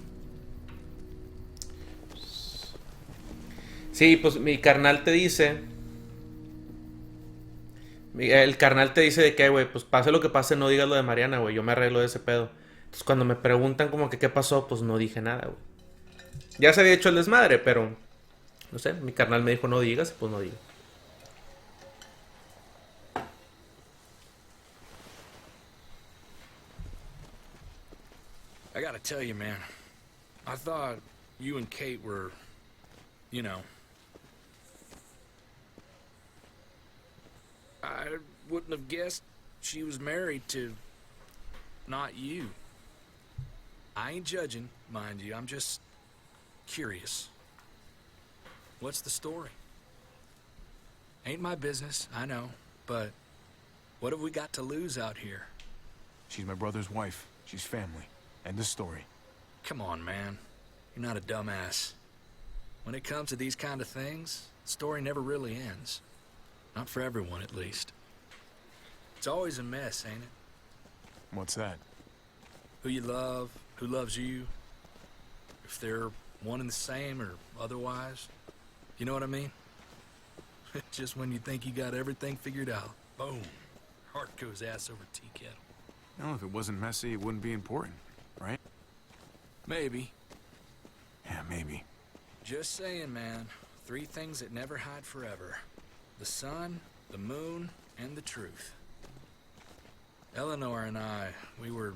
Sí, pues mi carnal te dice. El carnal te dice de que, güey, pues pase lo que pase, no digas lo de Mariana, güey. Yo me arreglo de ese pedo. Entonces cuando me preguntan como que qué pasó, pues no dije nada, güey. Ya se había hecho el desmadre, pero no sé, mi carnal me dijo no digas, pues no digo. I gotta tell you, man. I thought you and Kate were, you know... I wouldn't have guessed she was married to not you. I ain't judging, mind you. I'm just curious. What's the story? Ain't my business, I know, but what have we got to lose out here? She's my brother's wife. She's family. End of story. Come on, man. You're not a dumbass. When it comes to these kind of things, the story never really ends. Not for everyone, at least. It's always a mess, ain't it? What's that? Who you love, who loves you, if they're one and the same or otherwise. You know what I mean? Just when you think you got everything figured out, boom, heart goes ass over tea kettle. No, if it wasn't messy, it wouldn't be important, right? Maybe. Yeah, maybe. Just saying, man. 3 things that never hide forever. The sun, the moon, and the truth. Eleanor and I, we were...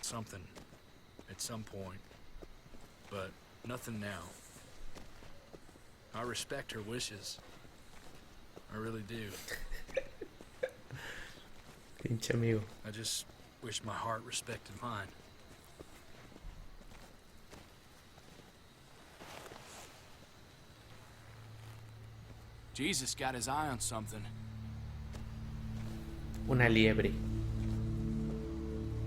something. At some point. But nothing now. I respect her wishes. I really do. Pinche amigo. I just wish my heart respected mine. Jesus got his eye on something. Una liebre.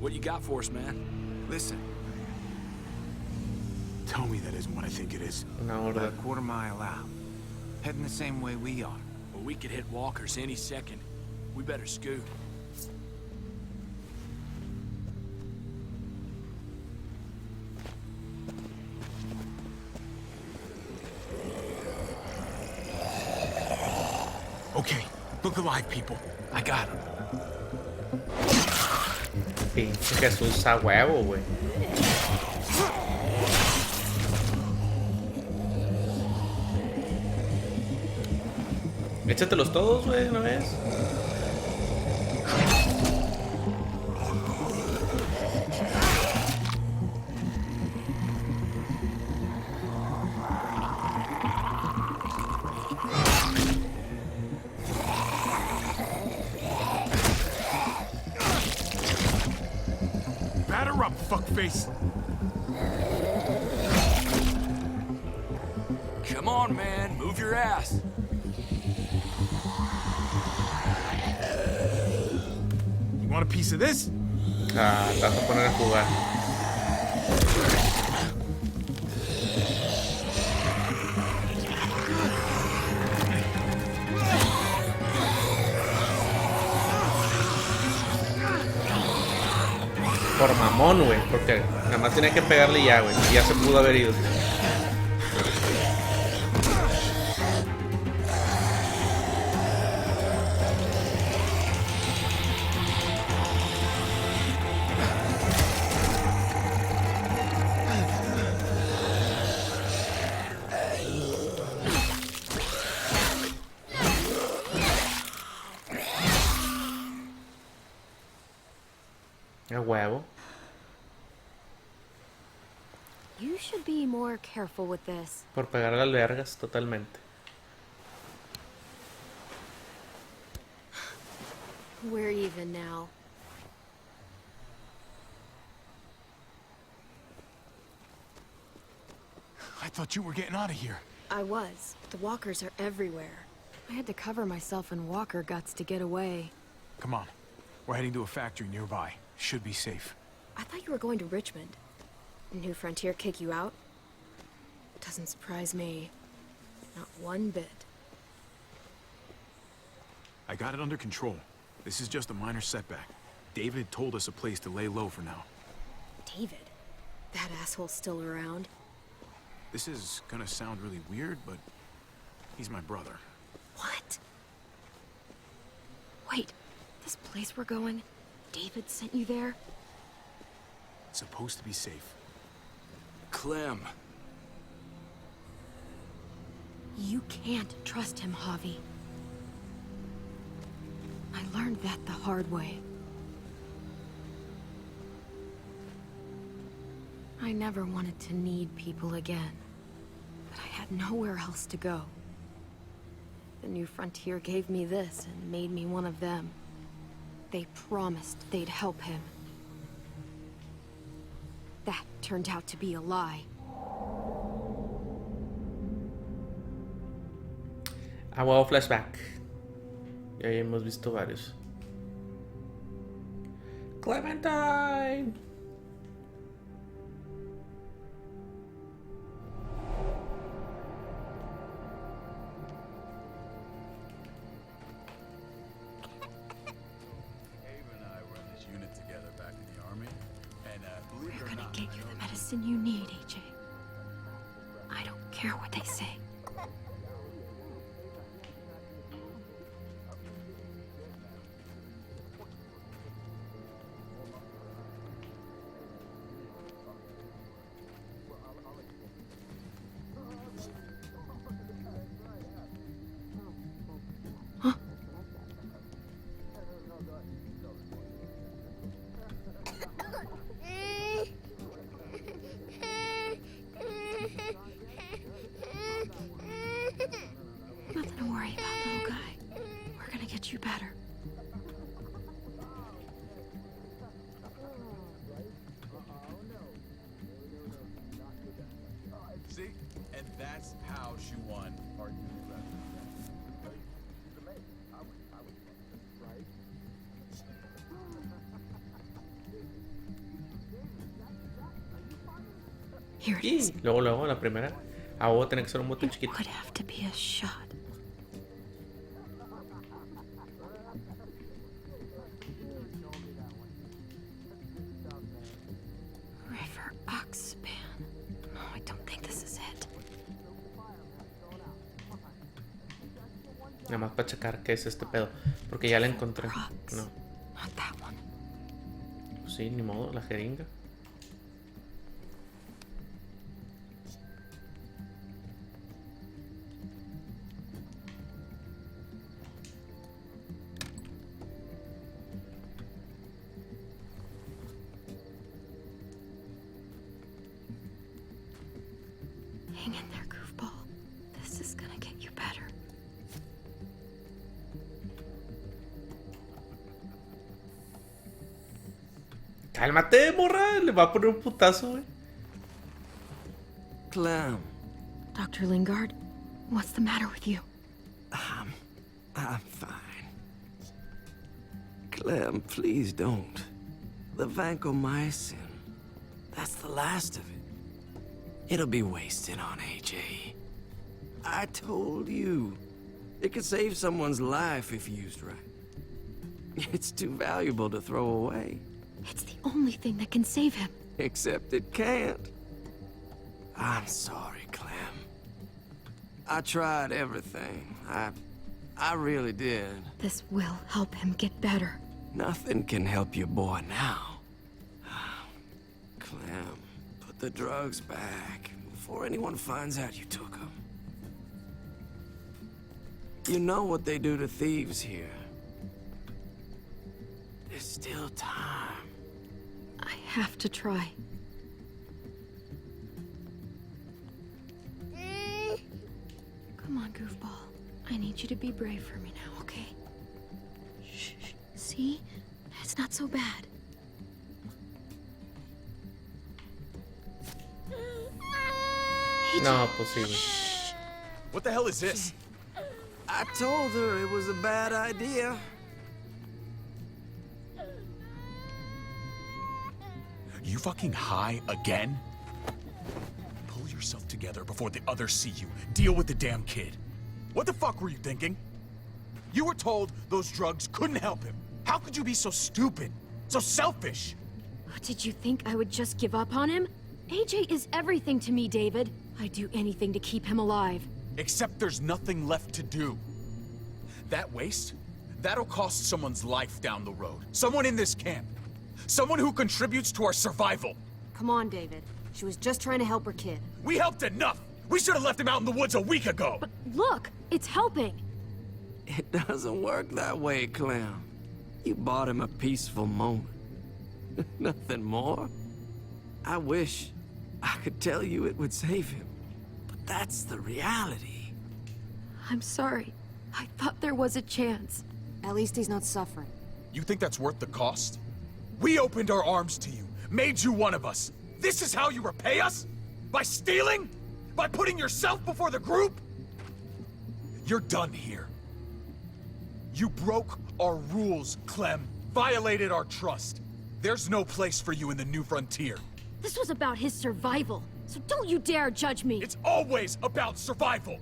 What you got for us, man? Listen. Tell me that isn't what I think it is. Una horda. About a quarter-mile out. Heading the same way we are. Well, we could hit walkers any second. We better scoot. Okay, look alive, people. I got him. Pinche Jesús a huevo, güey. Échatelos todos, güey, una vez. Batter up, fuckface. Come on, man. Move your ass. You want a piece of this? Ah, te vas a poner a jugar. Por mamón, güey, porque nada más tenía que pegarle y ya, güey. Y ya se pudo haber ido. A huevo. You should be more careful with this. Por pegar las vergas, totalmente. We're even now. I thought you were getting out of here. I was. The walkers are everywhere. I had to cover myself in walker guts to get away. Come on. We're heading to a factory nearby. Should be safe. I thought you were going to Richmond. New Frontier kick you out? Doesn't surprise me. Not one bit. I got it under control. This is just a minor setback. David told us a place to lay low for now. David? That asshole's still around? This is gonna sound really weird, but he's my brother. What? Wait, this place we're going, David sent you there? It's supposed to be safe. Clem. You can't trust him, Javi. I learned that the hard way. I never wanted to need people again, but I had nowhere else to go. The New Frontier gave me this and made me one of them. They promised they'd help him. That turned out to be a lie. A huevo flashback. Y ahí hemos visto varios. Clementine. We're gonna get you the medicine you need, AJ. I don't care what they say. Nothing to worry about, little guy. We're gonna get you better. See? And that's how she won our Here it Y is. luego, la primera. A huevo tiene que ser un bote It chiquito. would have to be a shot. River Oxpan. No, I don't think this is it. Nada más para checar qué es este pedo. Porque ya la encontré. No. Not that one. Pues sí, ni modo, la jeringa. Hang in there, goofball. This is gonna get you better. Cálmate, morra. Le va a poner un putazo, güey. Clem, Dr. Lingard, what's the matter with you? I'm fine. Clem, please don't. The vancomycin, that's the last of it. It'll be wasted on AJ. I told you. It could save someone's life if used right. It's too valuable to throw away. It's the only thing that can save him. Except it can't. I'm sorry, Clem. I tried everything. I really did. This will help him get better. Nothing can help your boy now. Clem, put the drugs back before anyone finds out you took them. You know what they do to thieves here. There's still time. I have to try. Come on, goofball. I need you to be brave for me now, okay? Shh. See? It's not so bad. No, pues sí, güey. What the hell is this? I told her it was a bad idea. You fucking high again? Pull yourself together before the others see you. Deal with the damn kid. What the fuck were you thinking? You were told those drugs couldn't help him. How could you be so stupid? So selfish? Did you think I would just give up on him? AJ is everything to me, David. I'd do anything to keep him alive. Except there's nothing left to do. That waste? That'll cost someone's life down the road. Someone in this camp. Someone who contributes to our survival. Come on, David. She was just trying to help her kid. We helped enough! We should have left him out in the woods a week ago! But look, it's helping. It doesn't work that way, Clem. You bought him a peaceful moment. Nothing more. I wish I could tell you it would save him. But that's the reality. I'm sorry. I thought there was a chance. At least he's not suffering. You think that's worth the cost? We opened our arms to you, made you one of us. This is how you repay us? By stealing? By putting yourself before the group? You're done here. You broke our rules, Clem. Violated our trust. There's no place for you in the new frontier. This was about his survival, so don't you dare judge me. It's always about survival.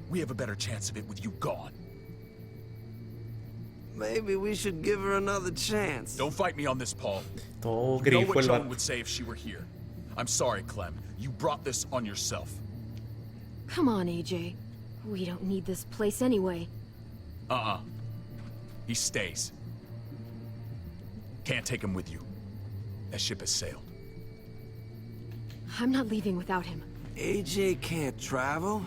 We have a better chance of it with you gone. Maybe we should give her another chance. Don't fight me on this, Paul. Oh, You know grifo what el Joan vato. would say if she were here. I'm sorry, Clem. You brought this on yourself. Come on, AJ. We don't need this place anyway. He stays. Can't take him with you. That ship has sailed. I'm not leaving without him. AJ can't travel.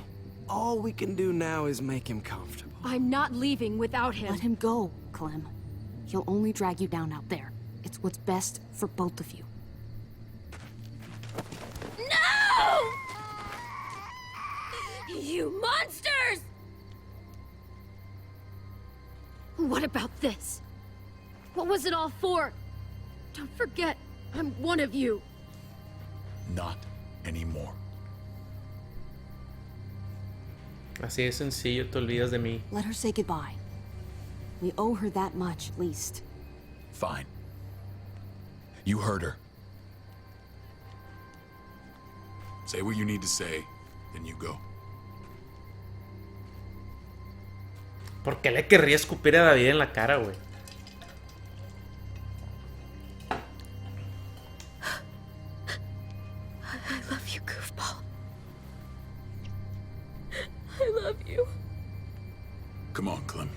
All we can do now is make him comfortable. I'm not leaving without him. Let him go, Clem. He'll only drag you down out there. It's what's best for both of you. No! You monsters! What about this? What was it all for? Don't forget, I'm one of you. Not anymore. Así de sencillo, te olvidas de mí. Let her say goodbye. We owe her that much, at least. Fine. You heard her. Say what you need to say, then you go. ¿Por qué le querría escupir a David en la cara, güey? I love you, goofball. I love you. Come on, Clem.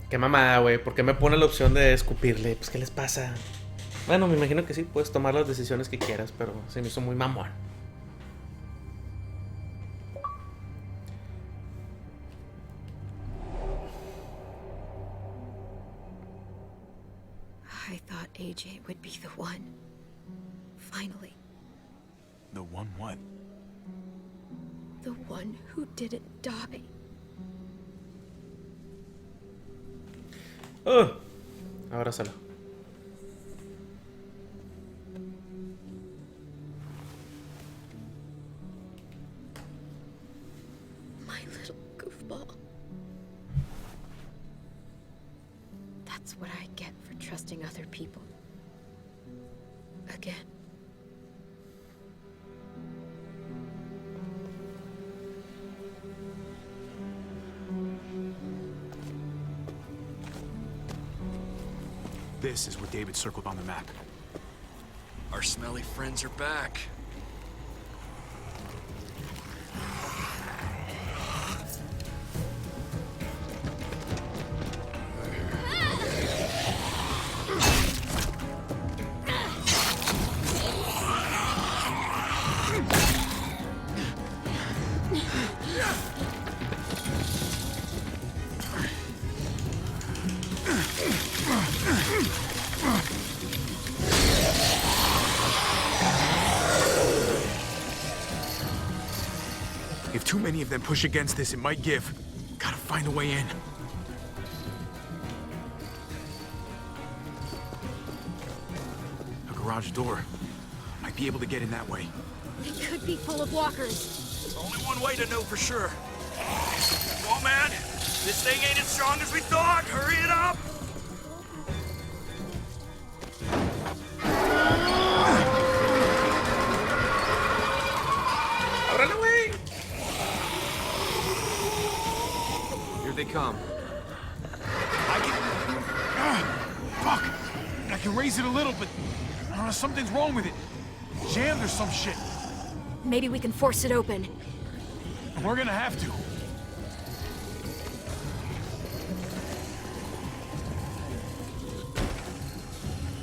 Qué mamada, güey. ¿Por qué me pone la opción de escupirle? Pues, ¿qué les pasa? Bueno, me imagino que sí, puedes tomar las decisiones que quieras, pero se me hizo muy mamón. I thought AJ would be the one. Finally. The one what? The one who didn't die. Abrázalo. My little goofball. That's what I get for trusting other people. Again. This is what David circled on the map. Our smelly friends are back. If too many of them push against this, it might give. Gotta find a way in. A garage door. Might be able to get in that way. It could be full of walkers. There's only one way to know for sure. Come on, man. This thing ain't as strong as we thought. Hurry it up. ¡Ábrale, güey! Here they come. Fuck! I can raise it a little, but I don't know, something's wrong with it. Jammed or some shit. Maybe we can force it open. We're gonna have to.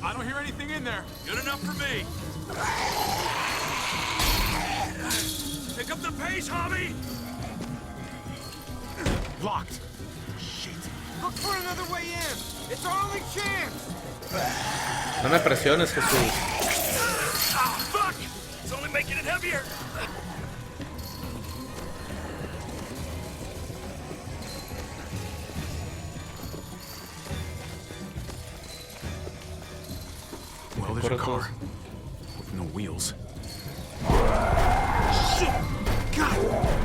I don't hear anything in there. Good enough for me. Pick up the pace, Hobby. Locked. Shit. Look for another way in. It's our only chance. No me presiones, Jesús. Ah, fuck! It's only making it heavier. Well, there's a car with no wheels. Shit! God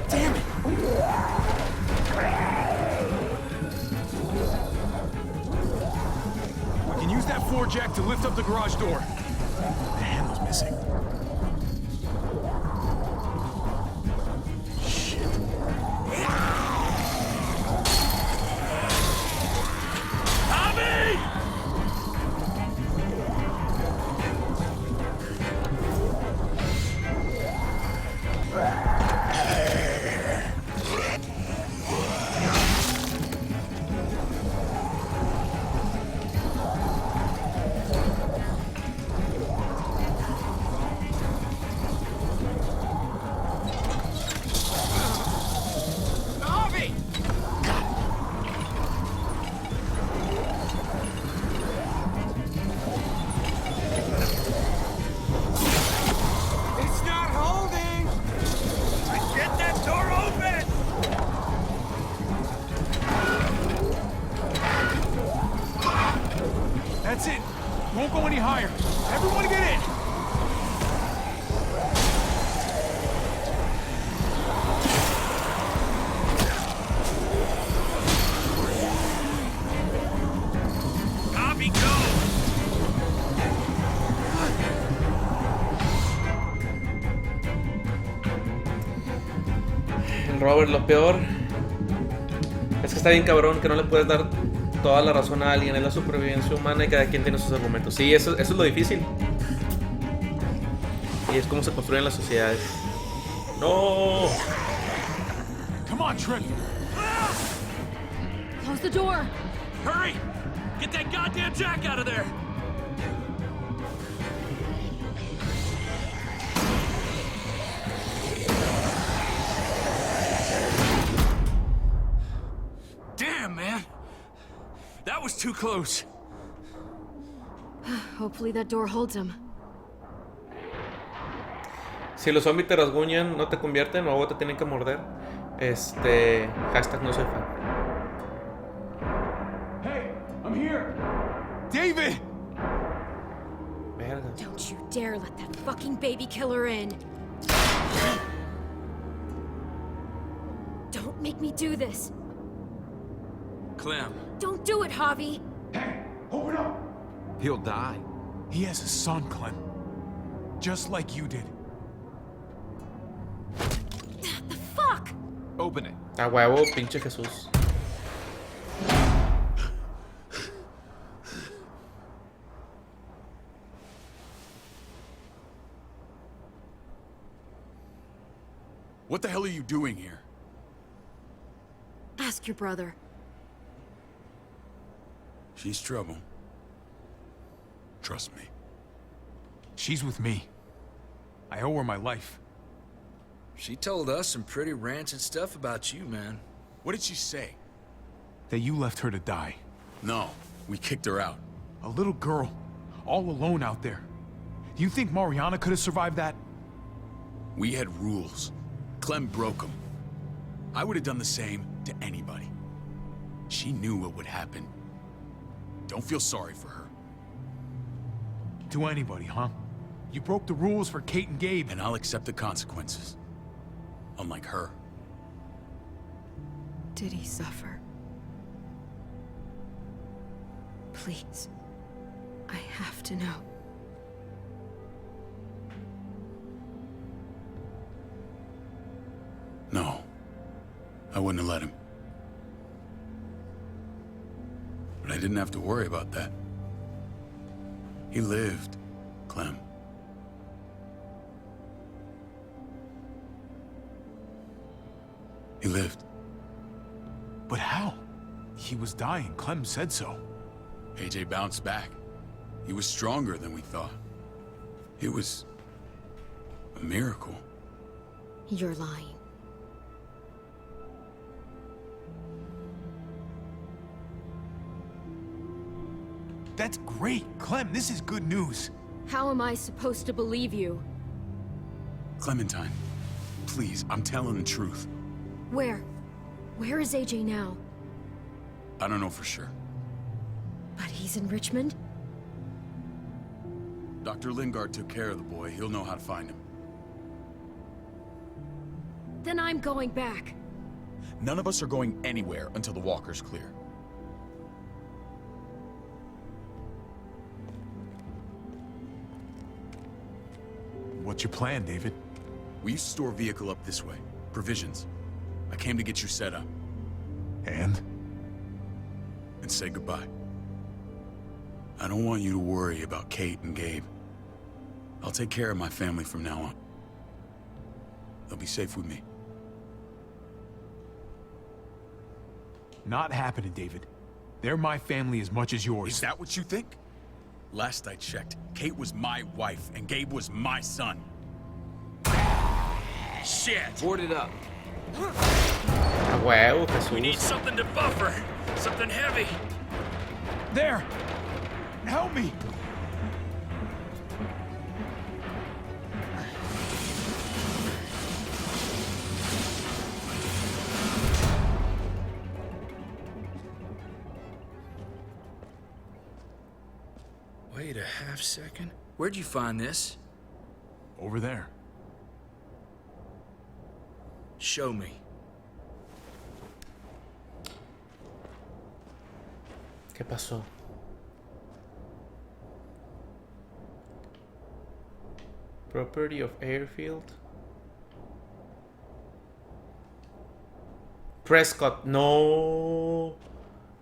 damn it! We can use that floor jack to lift up the garage door. The handle's missing. Shit. Tommy! Harvey! It's not holding! Get that door open! That's it. Won't go any higher. Everyone get in! Tommy, go! El Robert, lo peor es que está bien cabrón que no le puedes dar toda la razón a alguien. Es la supervivencia humana y cada quien tiene sus argumentos. Sí, eso es lo difícil. Y es como se construyen las sociedades. ¡No! Come on, Trip. Close the door. Hurry! Get that goddamn jack out of there! Damn, man! That was too close. Hopefully that door holds him. Si los zombies te rasguñan, no te convierten o algo te tienen que morder. Hashtag no soy fan. Hey, I'm here. David! Verga. Don't you dare let that fucking baby killer in. Don't make me do this. Clem. Don't do it, Javi. Open up! He'll die. He has a son, Clem. Just like you did. The fuck? Open it. A huevo, pinche Jesús. What the hell are you doing here? Ask your brother. She's trouble. Trust me. She's with me. I owe her my life. She told us some pretty rancid stuff about you, man. What did she say? That you left her to die. No, we kicked her out. A little girl, all alone out there. Do you think Mariana could have survived that? We had rules. Clem broke them. I would have done the same to anybody. She knew what would happen. Don't feel sorry for her. To anybody, huh? You broke the rules for Kate and Gabe. And I'll accept the consequences. Unlike her. Did he suffer? Please. I have to know. No. I wouldn't have let him. But I didn't have to worry about that. He lived, Clem. He lived. But how? He was dying. Clem said so. AJ bounced back. He was stronger than we thought. It was a miracle. You're lying. That's great. Clem, this is good news. How am I supposed to believe you? Clementine, please, I'm telling the truth. Where? Where is AJ now? I don't know for sure. But he's in Richmond? Dr. Lingard took care of the boy. He'll know how to find him. Then I'm going back. None of us are going anywhere until the walker's clear. What's your plan, David? We used to store a vehicle up this way. Provisions. I came to get you set up. And say goodbye. I don't want you to worry about Kate and Gabe. I'll take care of my family from now on. They'll be safe with me. Not happening, David. They're my family as much as yours. Is that what you think? Last I checked, Kate was my wife and Gabe was my son. Shit! Board it up. Wow, We need something to buffer. Something heavy. There! Help me! Wait a half second. Where'd you find this? Over there. Show me. ¿Qué pasó? Property of airfield. Prescott, no.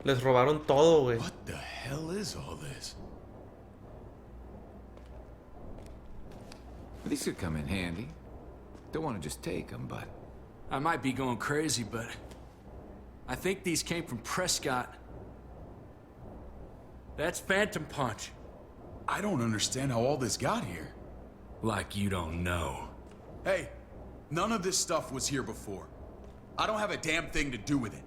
Les robaron todo, güey. What the hell is all this? These could come in handy. Don't want to just take them, but... I might be going crazy, but I think these came from Prescott. That's Phantom Punch. I don't understand how all this got here. Like you don't know. Hey, none of this stuff was here before. I don't have a damn thing to do with it.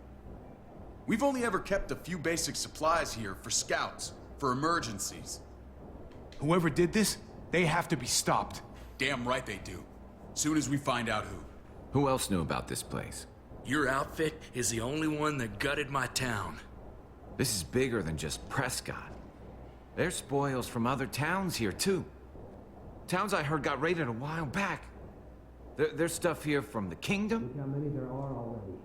We've only ever kept a few basic supplies here for scouts, for emergencies. Whoever did this, they have to be stopped. Damn right they do. Soon as we find out who. Who else knew about this place? Your outfit is the only one that gutted my town. This is bigger than just Prescott. There's spoils from other towns here, too. Towns I heard got raided a while back. There's stuff here from the Kingdom. Look how many there are already.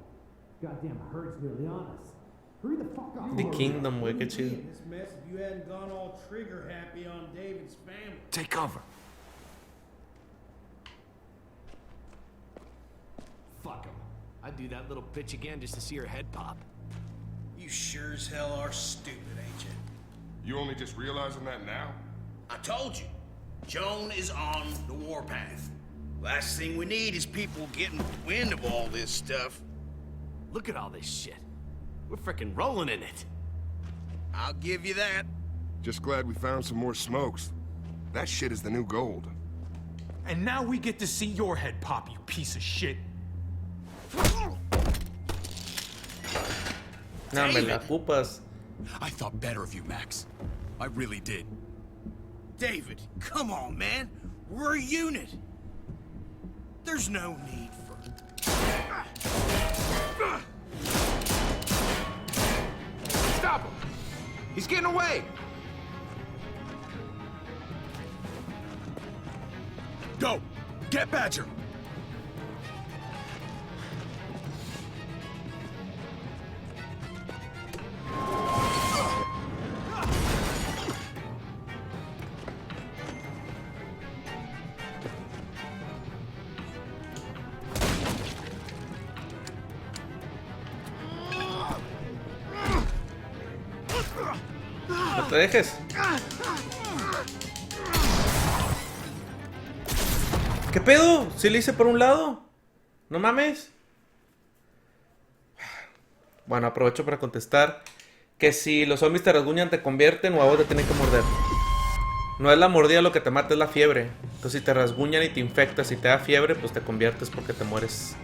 Goddamn hurts nearly on us. Hurry the fuck up. The Kingdom, güey, qué chido. In this mess if you hadn't gone all trigger happy on David's family. Take cover. Fuck him. I'd do that little bitch again just to see her head pop. You sure as hell are stupid, ain't you? You only just realizing that now? I told you. Joan is on the warpath. Last thing we need is people getting wind of all this stuff. Look at all this shit. We're frickin' rolling in it. I'll give you that. Just glad we found some more smokes. That shit is the new gold. And now we get to see your head pop, you piece of shit. No, me la ocupas. I thought better of you, Max. I really did. David, come on, man. We're a unit. There's no need for... Stop him! He's getting away! Go! Get Badger! No te dejes. ¿Qué pedo? ¿Sí le hice por un lado? No mames. Bueno, aprovecho para contestar que si los zombies te rasguñan, te convierten o a vos te tienen que morder. No es la mordida lo que te mata, es la fiebre. Entonces si te rasguñan y te infectas y te da fiebre, pues te conviertes porque te mueres.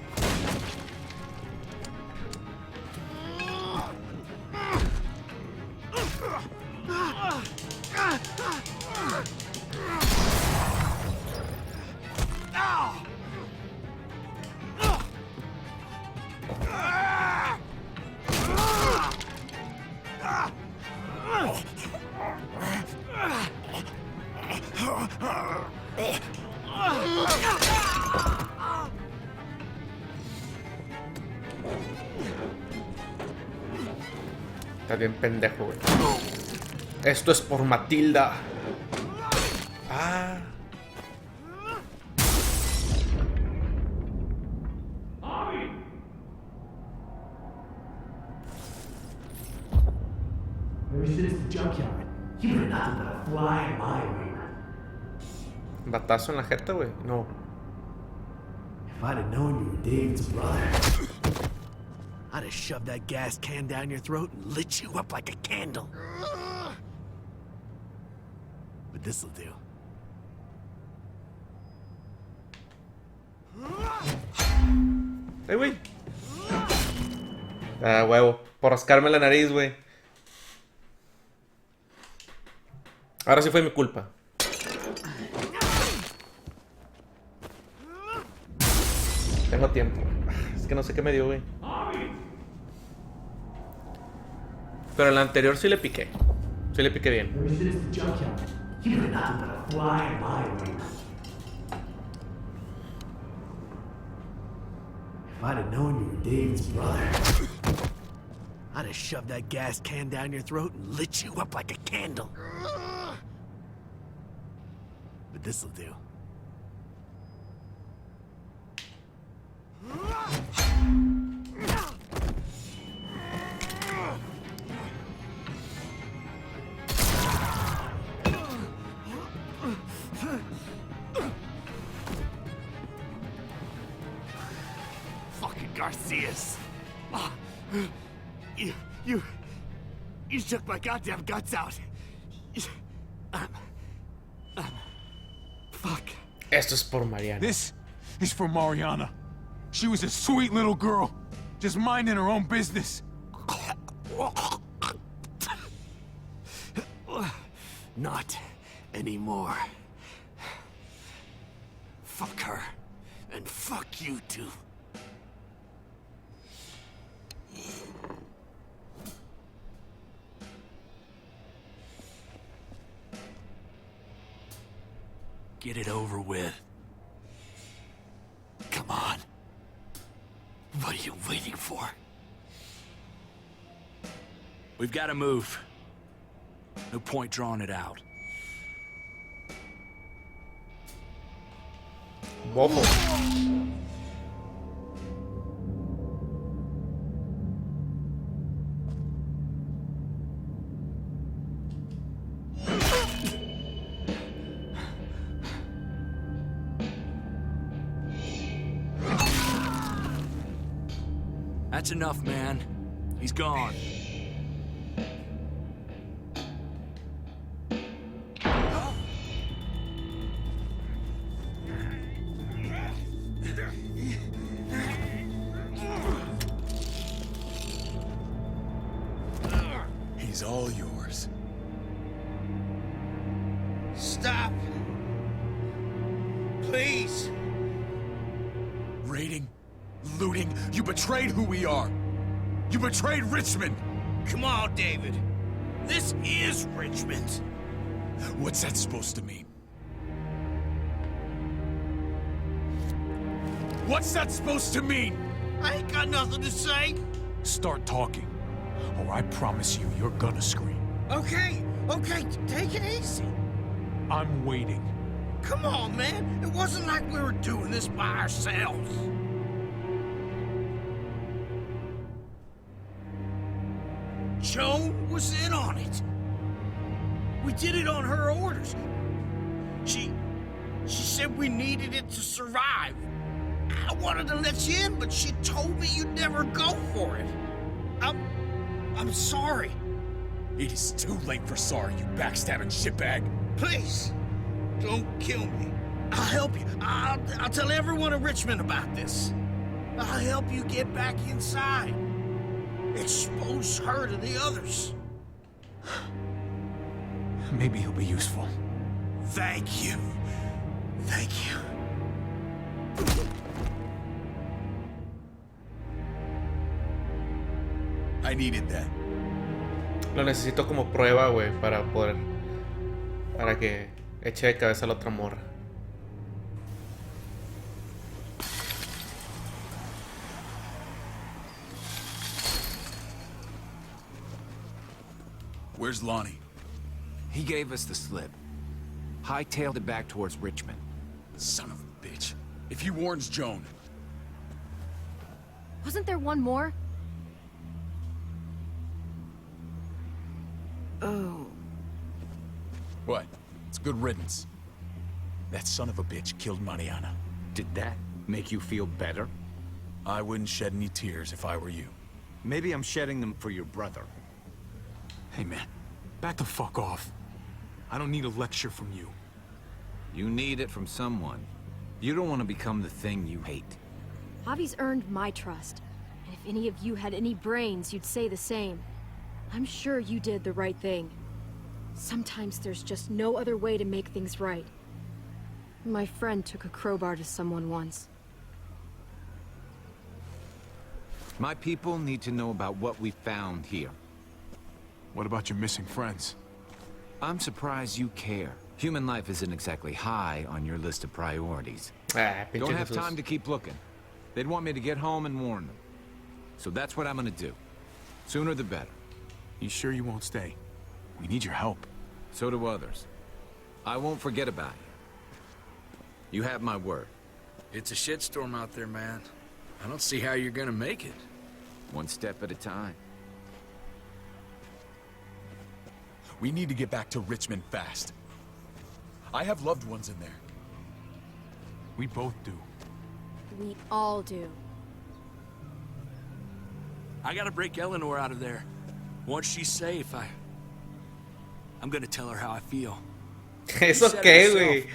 Está bien pendejo, güey. Esto es por Matilda. Ah. Maybe shit is the junkyard. You were nothing but a fly in my ointment. Batazo en la jeta, güey. No. If I'd have known you were David's brother, I'd have shoved that gas can down your throat and lit you up like a candle. But this'll do. Güey. Ah, huevo. Por rascarme la nariz, güey. Ahora sí fue mi culpa. Tengo tiempo. Es que no sé qué me dio, güey. Pero en la anterior sí le piqué. Sí le piqué bien. Maybe shit is the junkyard. You were nothing but a fly in my ointment. If I'd have known you were David's brother, I'd have shoved that gas can down your throat and lit you up like a candle. But this'll do. Fucking Garcias. Oh, you shook my goddamn guts out. Fuck. Esto es por Mariana. This is for Mariana. She was a sweet little girl, just minding her own business. Not anymore. Fuck her. And fuck you too. Get it over with. Come on. What are you waiting for? We've got to move. No point drawing it out. Bofo. That's enough, man. He's gone. He's all yours. Stop. Please. Raiding, looting, you betrayed who we are. You betrayed Richmond. Come on, David. This is Richmond. What's that supposed to mean? What's that supposed to mean? I ain't got nothing to say. Start talking, or I promise you, you're gonna scream. Okay, take it easy. I'm waiting. Come on, man. It wasn't like we were doing this by ourselves. Joan was in on it. We did it on her orders. She said we needed it to survive. I wanted to let you in, but she told me you'd never go for it. I'm sorry. It is too late for sorry, you backstabbing shitbag. Please, don't kill me. I'll help you. I'll tell everyone in Richmond about this. I'll help you get back inside. Expose her to the others. Maybe he'll be useful. Thank you. Thank you. I needed that. Lo necesito como prueba, güey, para poder para que eche de cabeza a la otra morra. Where's Lonnie? He gave us the slip. Hightailed it back towards Richmond. Son of a bitch. If he warns Joan... Wasn't there one more? Oh. What? It's good riddance. That son of a bitch killed Mariana. Did that make you feel better? I wouldn't shed any tears if I were you. Maybe I'm shedding them for your brother. Hey man, back the fuck off. I don't need a lecture from you. You need it from someone. You don't want to become the thing you hate. Javi's earned my trust. And if any of you had any brains, you'd say the same. I'm sure you did the right thing. Sometimes there's just no other way to make things right. My friend took a crowbar to someone once. My people need to know about what we found here. What about your missing friends? I'm surprised you care. Human life isn't exactly high on your list of priorities. Don't have time to keep looking. They'd want me to get home and warn them. So that's what I'm gonna do. Sooner the better. You sure you won't stay? We need your help. So do others. I won't forget about you. You have my word. It's a shitstorm out there, man. I don't see how you're gonna make it. One step at a time. We need to get back to Richmond fast. I have loved ones in there. We both do. We all do. I gotta break Eleanor out of there. Once she's safe, I'm gonna tell her how I feel. Es okay, güey.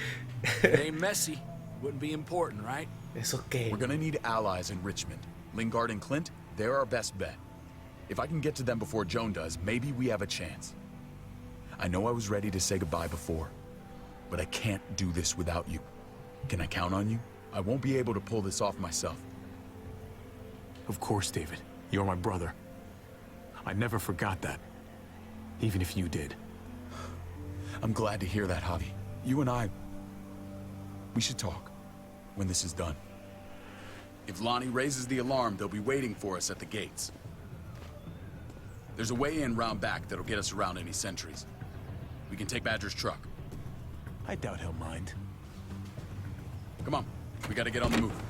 It ain't messy. Wouldn't be important, right? Es okay. We're gonna need allies in Richmond. Lingard and Clint, they're our best bet. If I can get to them before Joan does, maybe we have a chance. I know I was ready to say goodbye before, but I can't do this without you. Can I count on you? I won't be able to pull this off myself. Of course, David. You're my brother. I never forgot that. Even if you did. I'm glad to hear that, Javi. You and I... we should talk when this is done. If Lonnie raises the alarm, they'll be waiting for us at the gates. There's a way in round back that'll get us around any sentries. We can take Badger's truck. I doubt he'll mind. Come on, we gotta get on the move.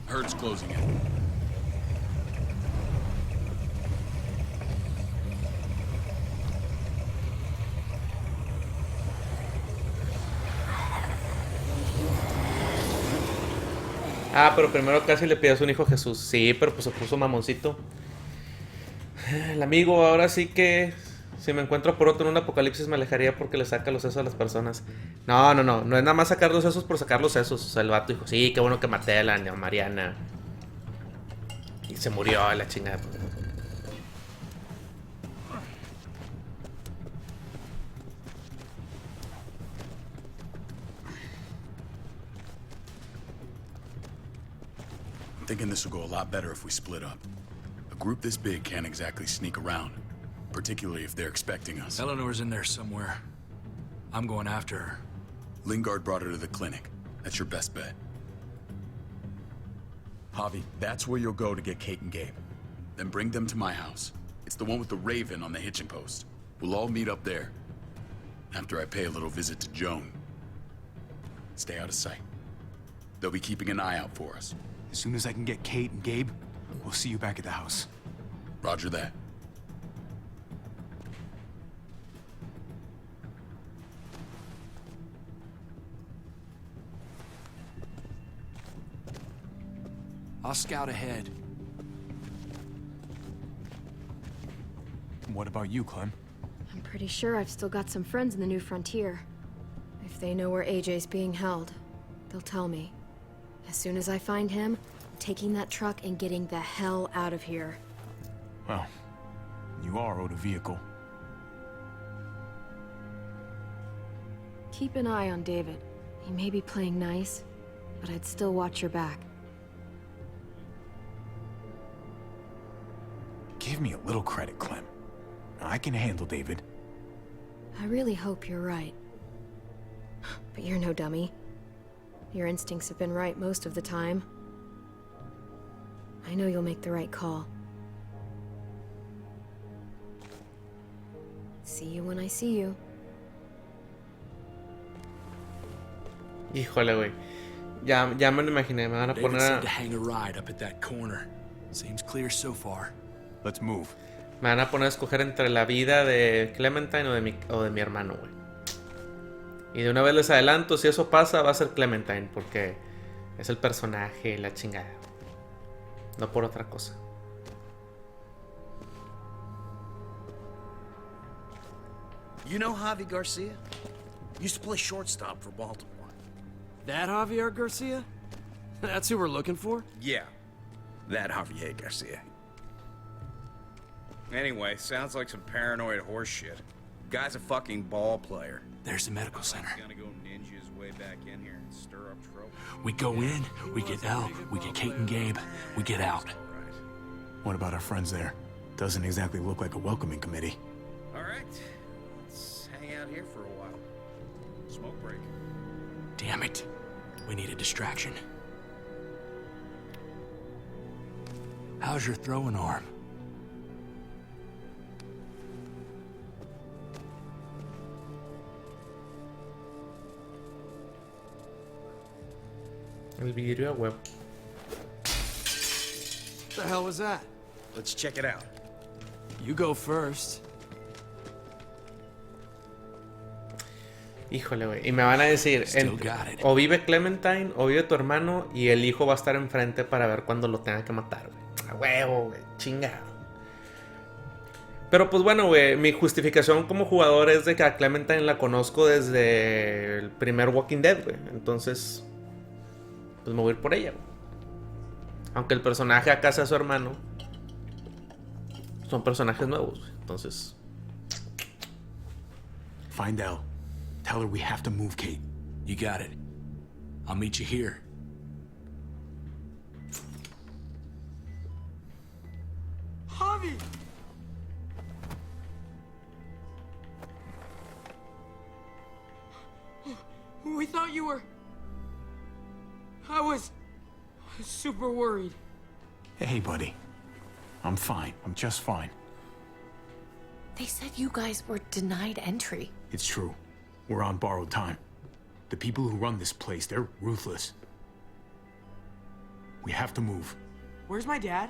Herd's closing in. Ah, pero primero casi le pidas un hijo a Jesús. Sí, pero pues se puso mamoncito. El amigo, ahora sí que si me encuentro pronto en un apocalipsis me alejaría porque le saca los sesos a las personas. No es nada más sacar los sesos por sacar los sesos. O sea, el vato dijo, sí, qué bueno que maté a la Mariana. Y se murió a la chingada. I'm thinking this will go a lot better if we split up. A group this big can't exactly sneak around, particularly if they're expecting us. Eleanor's in there somewhere. I'm going after her. Lingard brought her to the clinic. That's your best bet. Javi, that's where you'll go to get Kate and Gabe. Then bring them to my house. It's the one with the raven on the hitching post. We'll all meet up there. After I pay a little visit to Joan. Stay out of sight. They'll be keeping an eye out for us. As soon as I can get Kate and Gabe, we'll see you back at the house. Roger that. I'll scout ahead. What about you, Clem? I'm pretty sure I've still got some friends in the New Frontier. If they know where AJ's being held, they'll tell me. As soon as I find him, I'm taking that truck and getting the hell out of here. Well, you are owed a vehicle. Keep an eye on David. He may be playing nice, but I'd still watch your back. Give me a little credit, Clem. I can handle David. I really hope you're right. But you're no dummy. Your instincts have been right most of the time. I know you'll make the right call. See you when I see you. Híjole, güey. Ya me lo imaginé. Me van a David poner said to hang a ride up at that corner. Seems clear so far. Let's move. Me van a poner a escoger entre la vida de Clementine o de mi hermano, güey. Y de una vez les adelanto, si eso pasa, va a ser Clementine, porque es el personaje, la chingada. No por otra cosa. You know Javi Garcia? Used to play shortstop for Baltimore. That Javier Garcia? That's who we're looking for? Yeah, that Javier Garcia. Anyway, sounds like some paranoid horse shit. Guy's a fucking ball player. There's the medical center. He's gonna go ninja his way back in here and stir up trouble. We go in, we get Elle, we get Kate and Gabe, we get out. What about our friends there? Doesn't exactly look like a welcoming committee. All right, let's hang out here for a while. Smoke break. Damn it. We need a distraction. How's your throwing arm? El vidrio a huevo. What the hell was that? Let's check it out. You go first. Híjole, güey. Y me van a decir, o vive Clementine, o vive tu hermano, y el hijo va a estar enfrente para ver cuándo lo tenga que matar, güey. A huevo, güey. Chingado. Pero pues bueno, güey, mi justificación como jugador es de que a Clementine la conozco desde el primer Walking Dead, güey. Entonces, pues me voy a ir por ella, güey. Aunque el personaje acá sea su hermano, son personajes nuevos, güey. Entonces... Find Elle. Tell her we have to move, Kate. You got it. I'll meet you here. Javi! We thought you were... I was super worried. Hey, buddy. I'm fine. I'm just fine. They said you guys were denied entry. It's true. We're on borrowed time. The people who run this place, they're ruthless. We have to move. Where's my dad?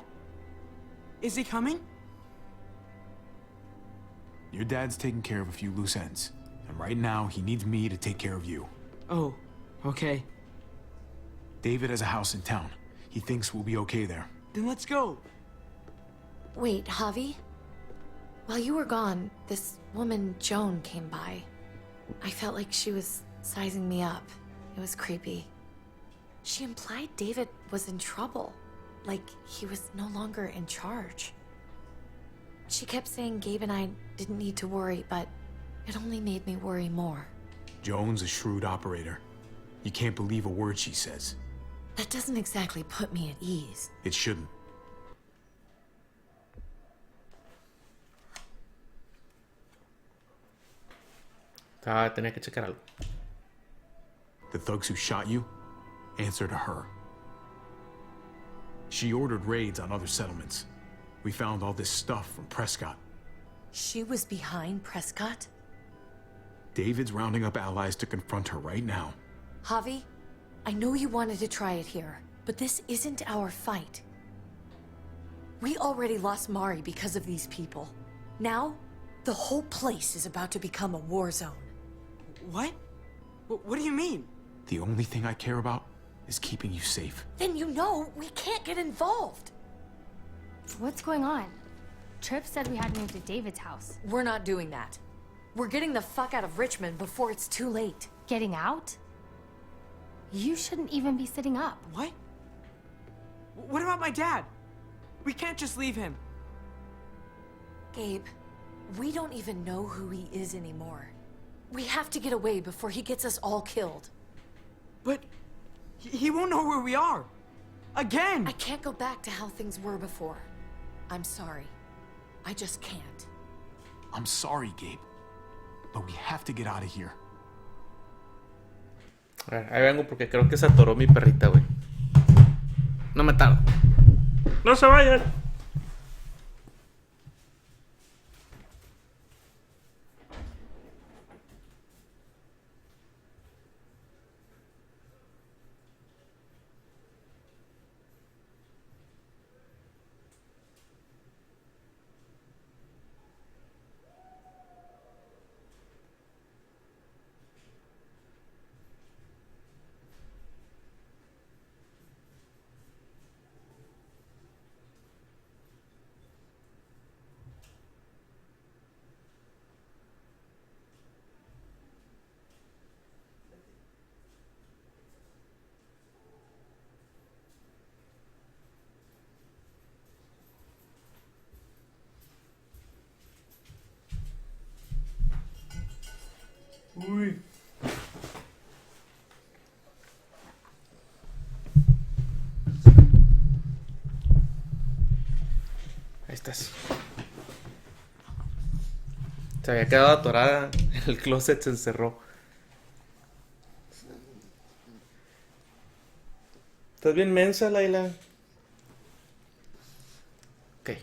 Is he coming? Your dad's taking care of a few loose ends. And right now, he needs me to take care of you. Oh, okay. David has a house in town. He thinks we'll be okay there. Then let's go. Wait, Javi? While you were gone, this woman, Joan, came by. I felt like she was sizing me up. It was creepy. She implied David was in trouble. Like he was no longer in charge. She kept saying Gabe and I didn't need to worry, but it only made me worry more. Joan's a shrewd operator. You can't believe a word she says. That doesn't exactly put me at ease. It shouldn't. Tenía que checar algo. The thugs who shot you answer to her. She ordered raids on other settlements. We found all this stuff from Prescott. She was behind Prescott? David's rounding up allies to confront her right now. Javi, I know you wanted to try it here, but this isn't our fight. We already lost Mari because of these people. Now, the whole place is about to become a war zone. What? What do you mean? The only thing I care about is keeping you safe. Then you know we can't get involved. What's going on? Tripp said we had to move to David's house. We're not doing that. We're getting the fuck out of Richmond before it's too late. Getting out? You shouldn't even be sitting up. What? What about my dad? We can't just leave him. Gabe, we don't even know who he is anymore. We have to get away before he gets us all killed. But he won't know where we are. Again! I can't go back to how things were before. I'm sorry. I just can't. I'm sorry, Gabe. but we have to get out of here. A ver, ahí vengo porque creo que se atoró mi perrita, güey. No me tardo. No se vayan. Uy. Ahí estás. Se había quedado atorada en el closet, se encerró. ¿Estás bien mensa, Laila? Ok.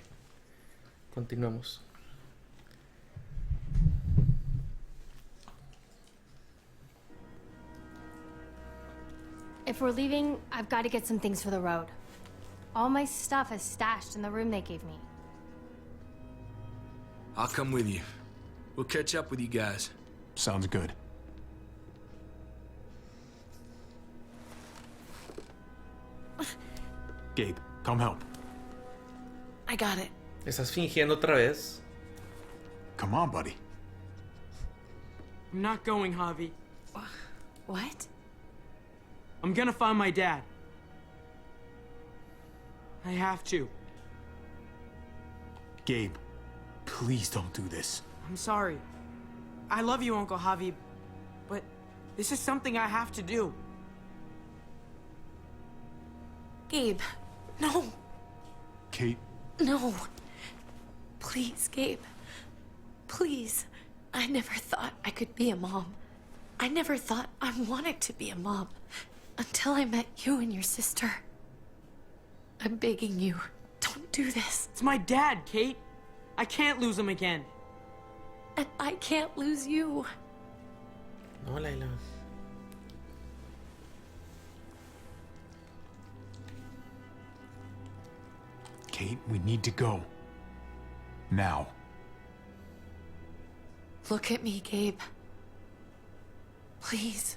Continuamos. If we're leaving, I've got to get some things for the road. All my stuff is stashed in the room they gave me. I'll come with you. We'll catch up with you guys. Sounds good. Gabe, come help. I got it. ¿Estás fingiendo otra vez? Come on, buddy. I'm not going, Javi. What? I'm gonna find my dad. I have to. Gabe, please don't do this. I'm sorry. I love you, Uncle Javi, but this is something I have to do. Gabe, no. Kate. No. Please, Gabe. Please. I never thought I could be a mom. I never thought I wanted to be a mom. Until I met you and your sister. I'm begging you, don't do this. It's my dad, Kate. I can't lose him again. And I can't lose you. No, Laila. Kate, we need to go. Now. Look at me, Gabe. Please.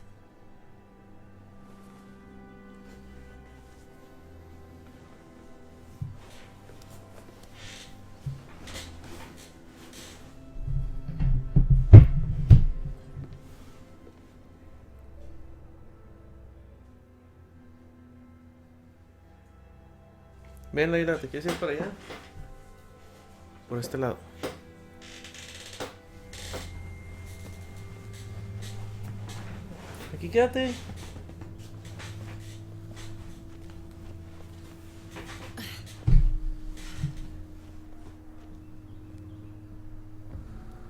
Ven, Laila, ¿te quieres ir para allá? Por este lado. Aquí quédate.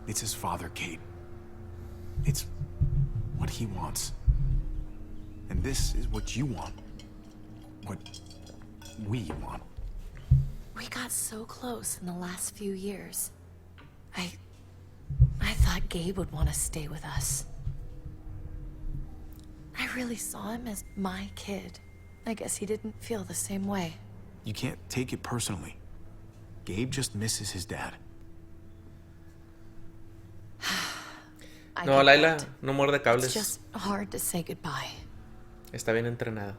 It's his father, Kate. It's what he wants. And this is what you want. What we want. We got so close in the last few years. I thought Gabe would want to stay with us. I really saw him as my kid. I guess he didn't feel the same way. You can't take it personally. Gabe just misses his dad. No, Laila, no muerde cables. It's just hard to say goodbye. Está bien entrenada.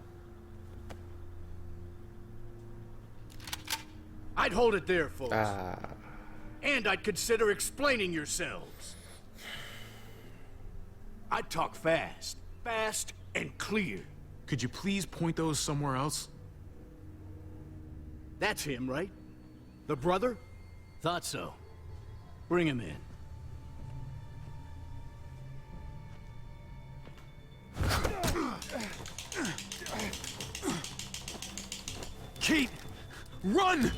I'd hold it there, folks. And I'd consider explaining yourselves. I'd talk fast. Fast and clear. Could you please point those somewhere else? That's him, right? The brother? Thought so. Bring him in. Kate! Run!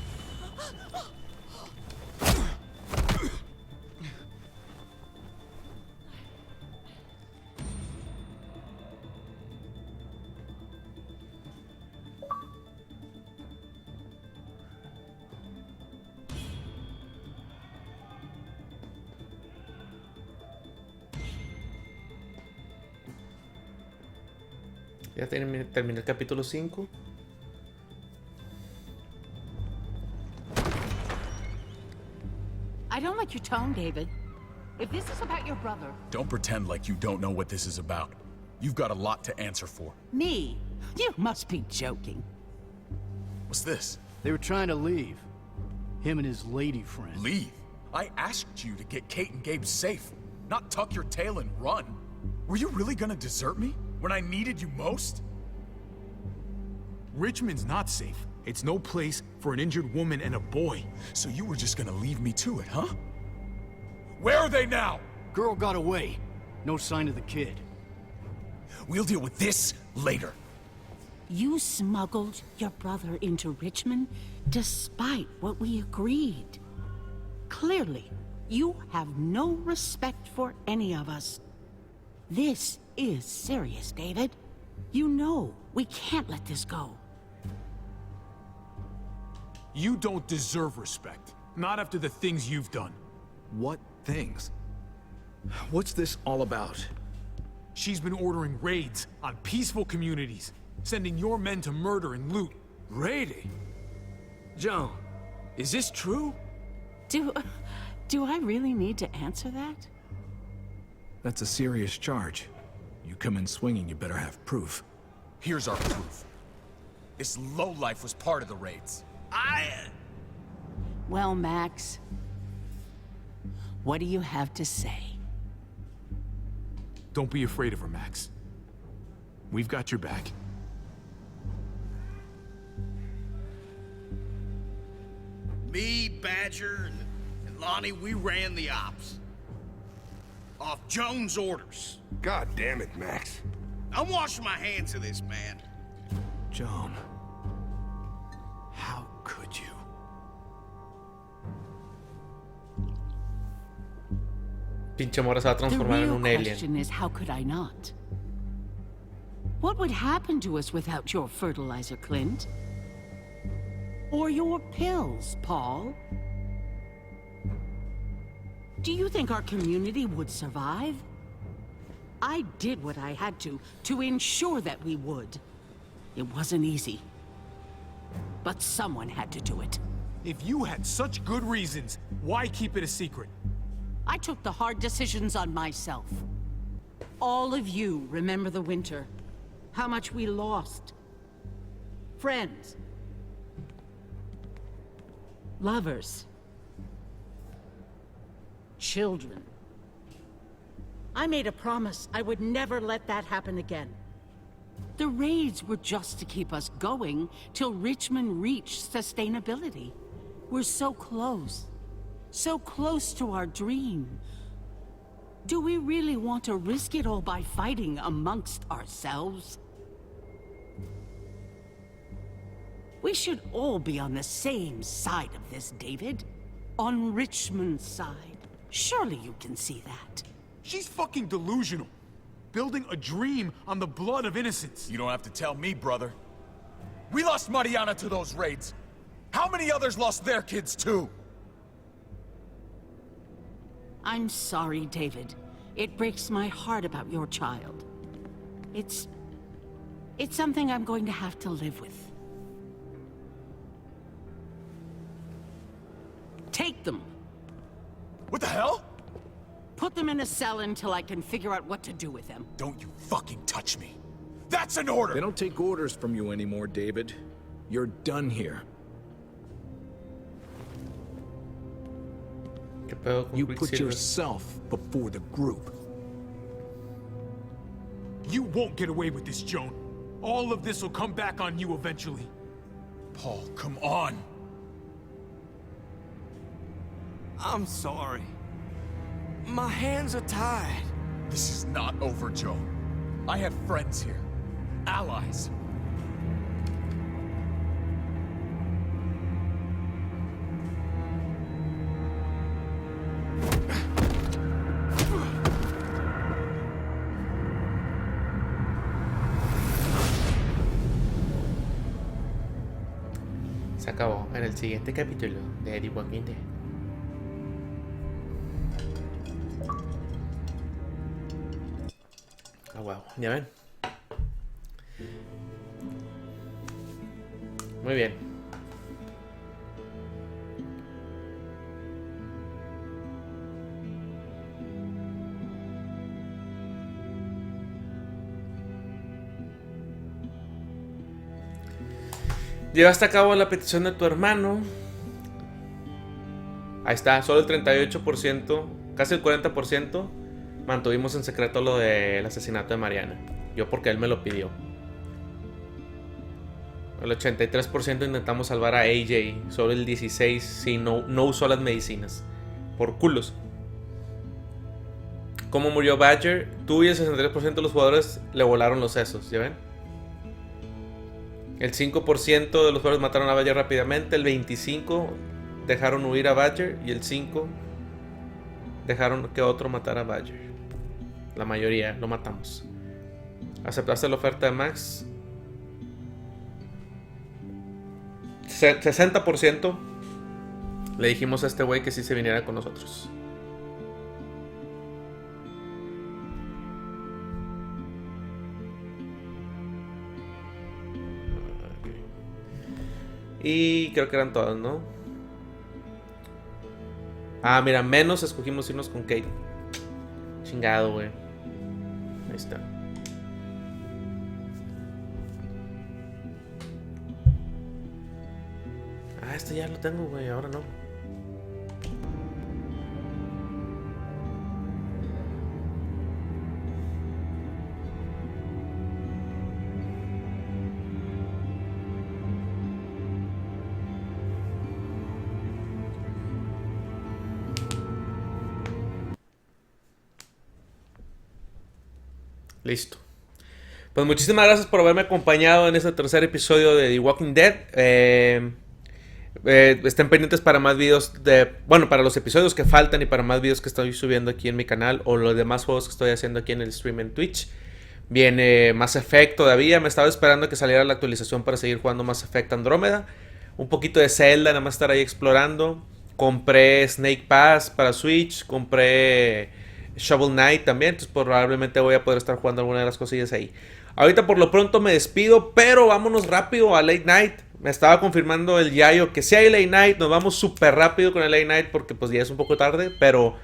Ya terminé el capítulo 5. I don't like your tone, David. If this is about your brother... Don't pretend like you don't know what this is about. You've got a lot to answer for. Me? You must be joking. What's this? They were trying to leave. Him and his lady friend. Leave? I asked you to get Kate and Gabe safe, not tuck your tail and run. Were you really gonna desert me when I needed you most? Richmond's not safe. It's no place for an injured woman and a boy. So you were just gonna leave me to it, huh? Where are they now? Girl got away. No sign of the kid. We'll deal with this later. You smuggled your brother into Richmond despite what we agreed. Clearly, you have no respect for any of us. This is serious, David. You know we can't let this go. You don't deserve respect. Not after the things you've done. What things? What's this all about? She's been ordering raids on peaceful communities, sending your men to murder and loot. Raiding? Joan, is this true? Do I really need to answer that? That's a serious charge. You come in swinging, you better have proof. Here's our proof. This lowlife was part of the raids. Well, Max, what do you have to say? Don't be afraid of her, Max. We've got your back. Me, Badger, and Lonnie, we ran the ops. Off Joan's orders. God damn it, Max. I'm washing my hands of this, man. Joan, how could you? Pinche Mora se va a transformar en un alien. The real question is, how could I not? What would happen to us without your fertilizer, Clint? Or your pills, Paul? Do you think our community would survive? I did what I had to ensure that we would. It wasn't easy. But someone had to do it. If you had such good reasons, why keep it a secret? I took the hard decisions on myself. All of you remember the winter. How much we lost. Friends. Lovers. Children. I made a promise I would never let that happen again. The raids were just to keep us going till Richmond reached sustainability. We're so close. So close to our dream. Do we really want to risk it all by fighting amongst ourselves? We should all be on the same side of this, David. On Richmond's side. Surely you can see that. She's fucking delusional. Building a dream on the blood of innocents. You don't have to tell me, brother. We lost Mariana to those raids. How many others lost their kids too? I'm sorry, David. It breaks my heart about your child. It's something I'm going to have to live with. Take them. What the hell? Put them in a cell until I can figure out what to do with them. Don't you fucking touch me. That's an order! They don't take orders from you anymore, David. You're done here. You put yourself before the group. You won't get away with this, Joan. All of this will come back on you eventually. Paul, come on! I'm sorry. My hands are tied. This is not over, Joe. I have friends here. Allies. Se acabó en el siguiente capítulo de The Walking Dead. Ah, wow, ya ven. Muy bien. Llevaste a cabo la petición de tu hermano. Ahí está, solo el 38%, casi el 40% mantuvimos en secreto lo del asesinato de Mariana. Yo porque él me lo pidió. El 83% intentamos salvar a AJ. Solo el 16% sí, no usó las medicinas. Por culos. ¿Cómo murió Badger? Tú y el 63% de los jugadores le volaron los sesos, ¿ya ven? El 5% de los jugadores mataron a Badger rápidamente. El 25% dejaron huir a Badger. Y el 5% dejaron que otro matara a Badger. La mayoría lo matamos. ¿Aceptaste la oferta de Max? 60% le dijimos a este güey que sí se viniera con nosotros. Y creo que eran todas, ¿no? Ah, mira, menos escogimos irnos con Kate. Chingado, güey. Ahí está. Ah, este ya lo tengo, güey. Ahora no. Listo. Pues muchísimas gracias por haberme acompañado en este tercer episodio de The Walking Dead. Estén pendientes para más videos de... Bueno, para los episodios que faltan y para más videos que estoy subiendo aquí en mi canal o los demás juegos que estoy haciendo aquí en el stream en Twitch. Viene Mass Effect todavía. Me estaba esperando que saliera la actualización para seguir jugando Mass Effect Andrómeda. Un poquito de Zelda, nada más estar ahí explorando. Compré Snake Pass para Switch. Compré Shovel Knight también. Entonces probablemente voy a poder estar jugando alguna de las cosillas ahí. Ahorita por lo pronto me despido, pero vámonos rápido a Late Night. Me estaba confirmando el Yayo que si hay Late Night, nos vamos súper rápido con el Late Night porque pues ya es un poco tarde, pero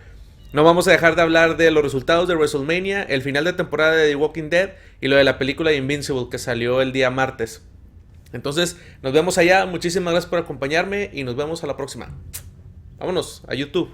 no vamos a dejar de hablar de los resultados de WrestleMania, el final de temporada de The Walking Dead y lo de la película de Invincible que salió el día martes. Entonces, nos vemos allá. Muchísimas gracias por acompañarme y nos vemos a la próxima. Vámonos a YouTube.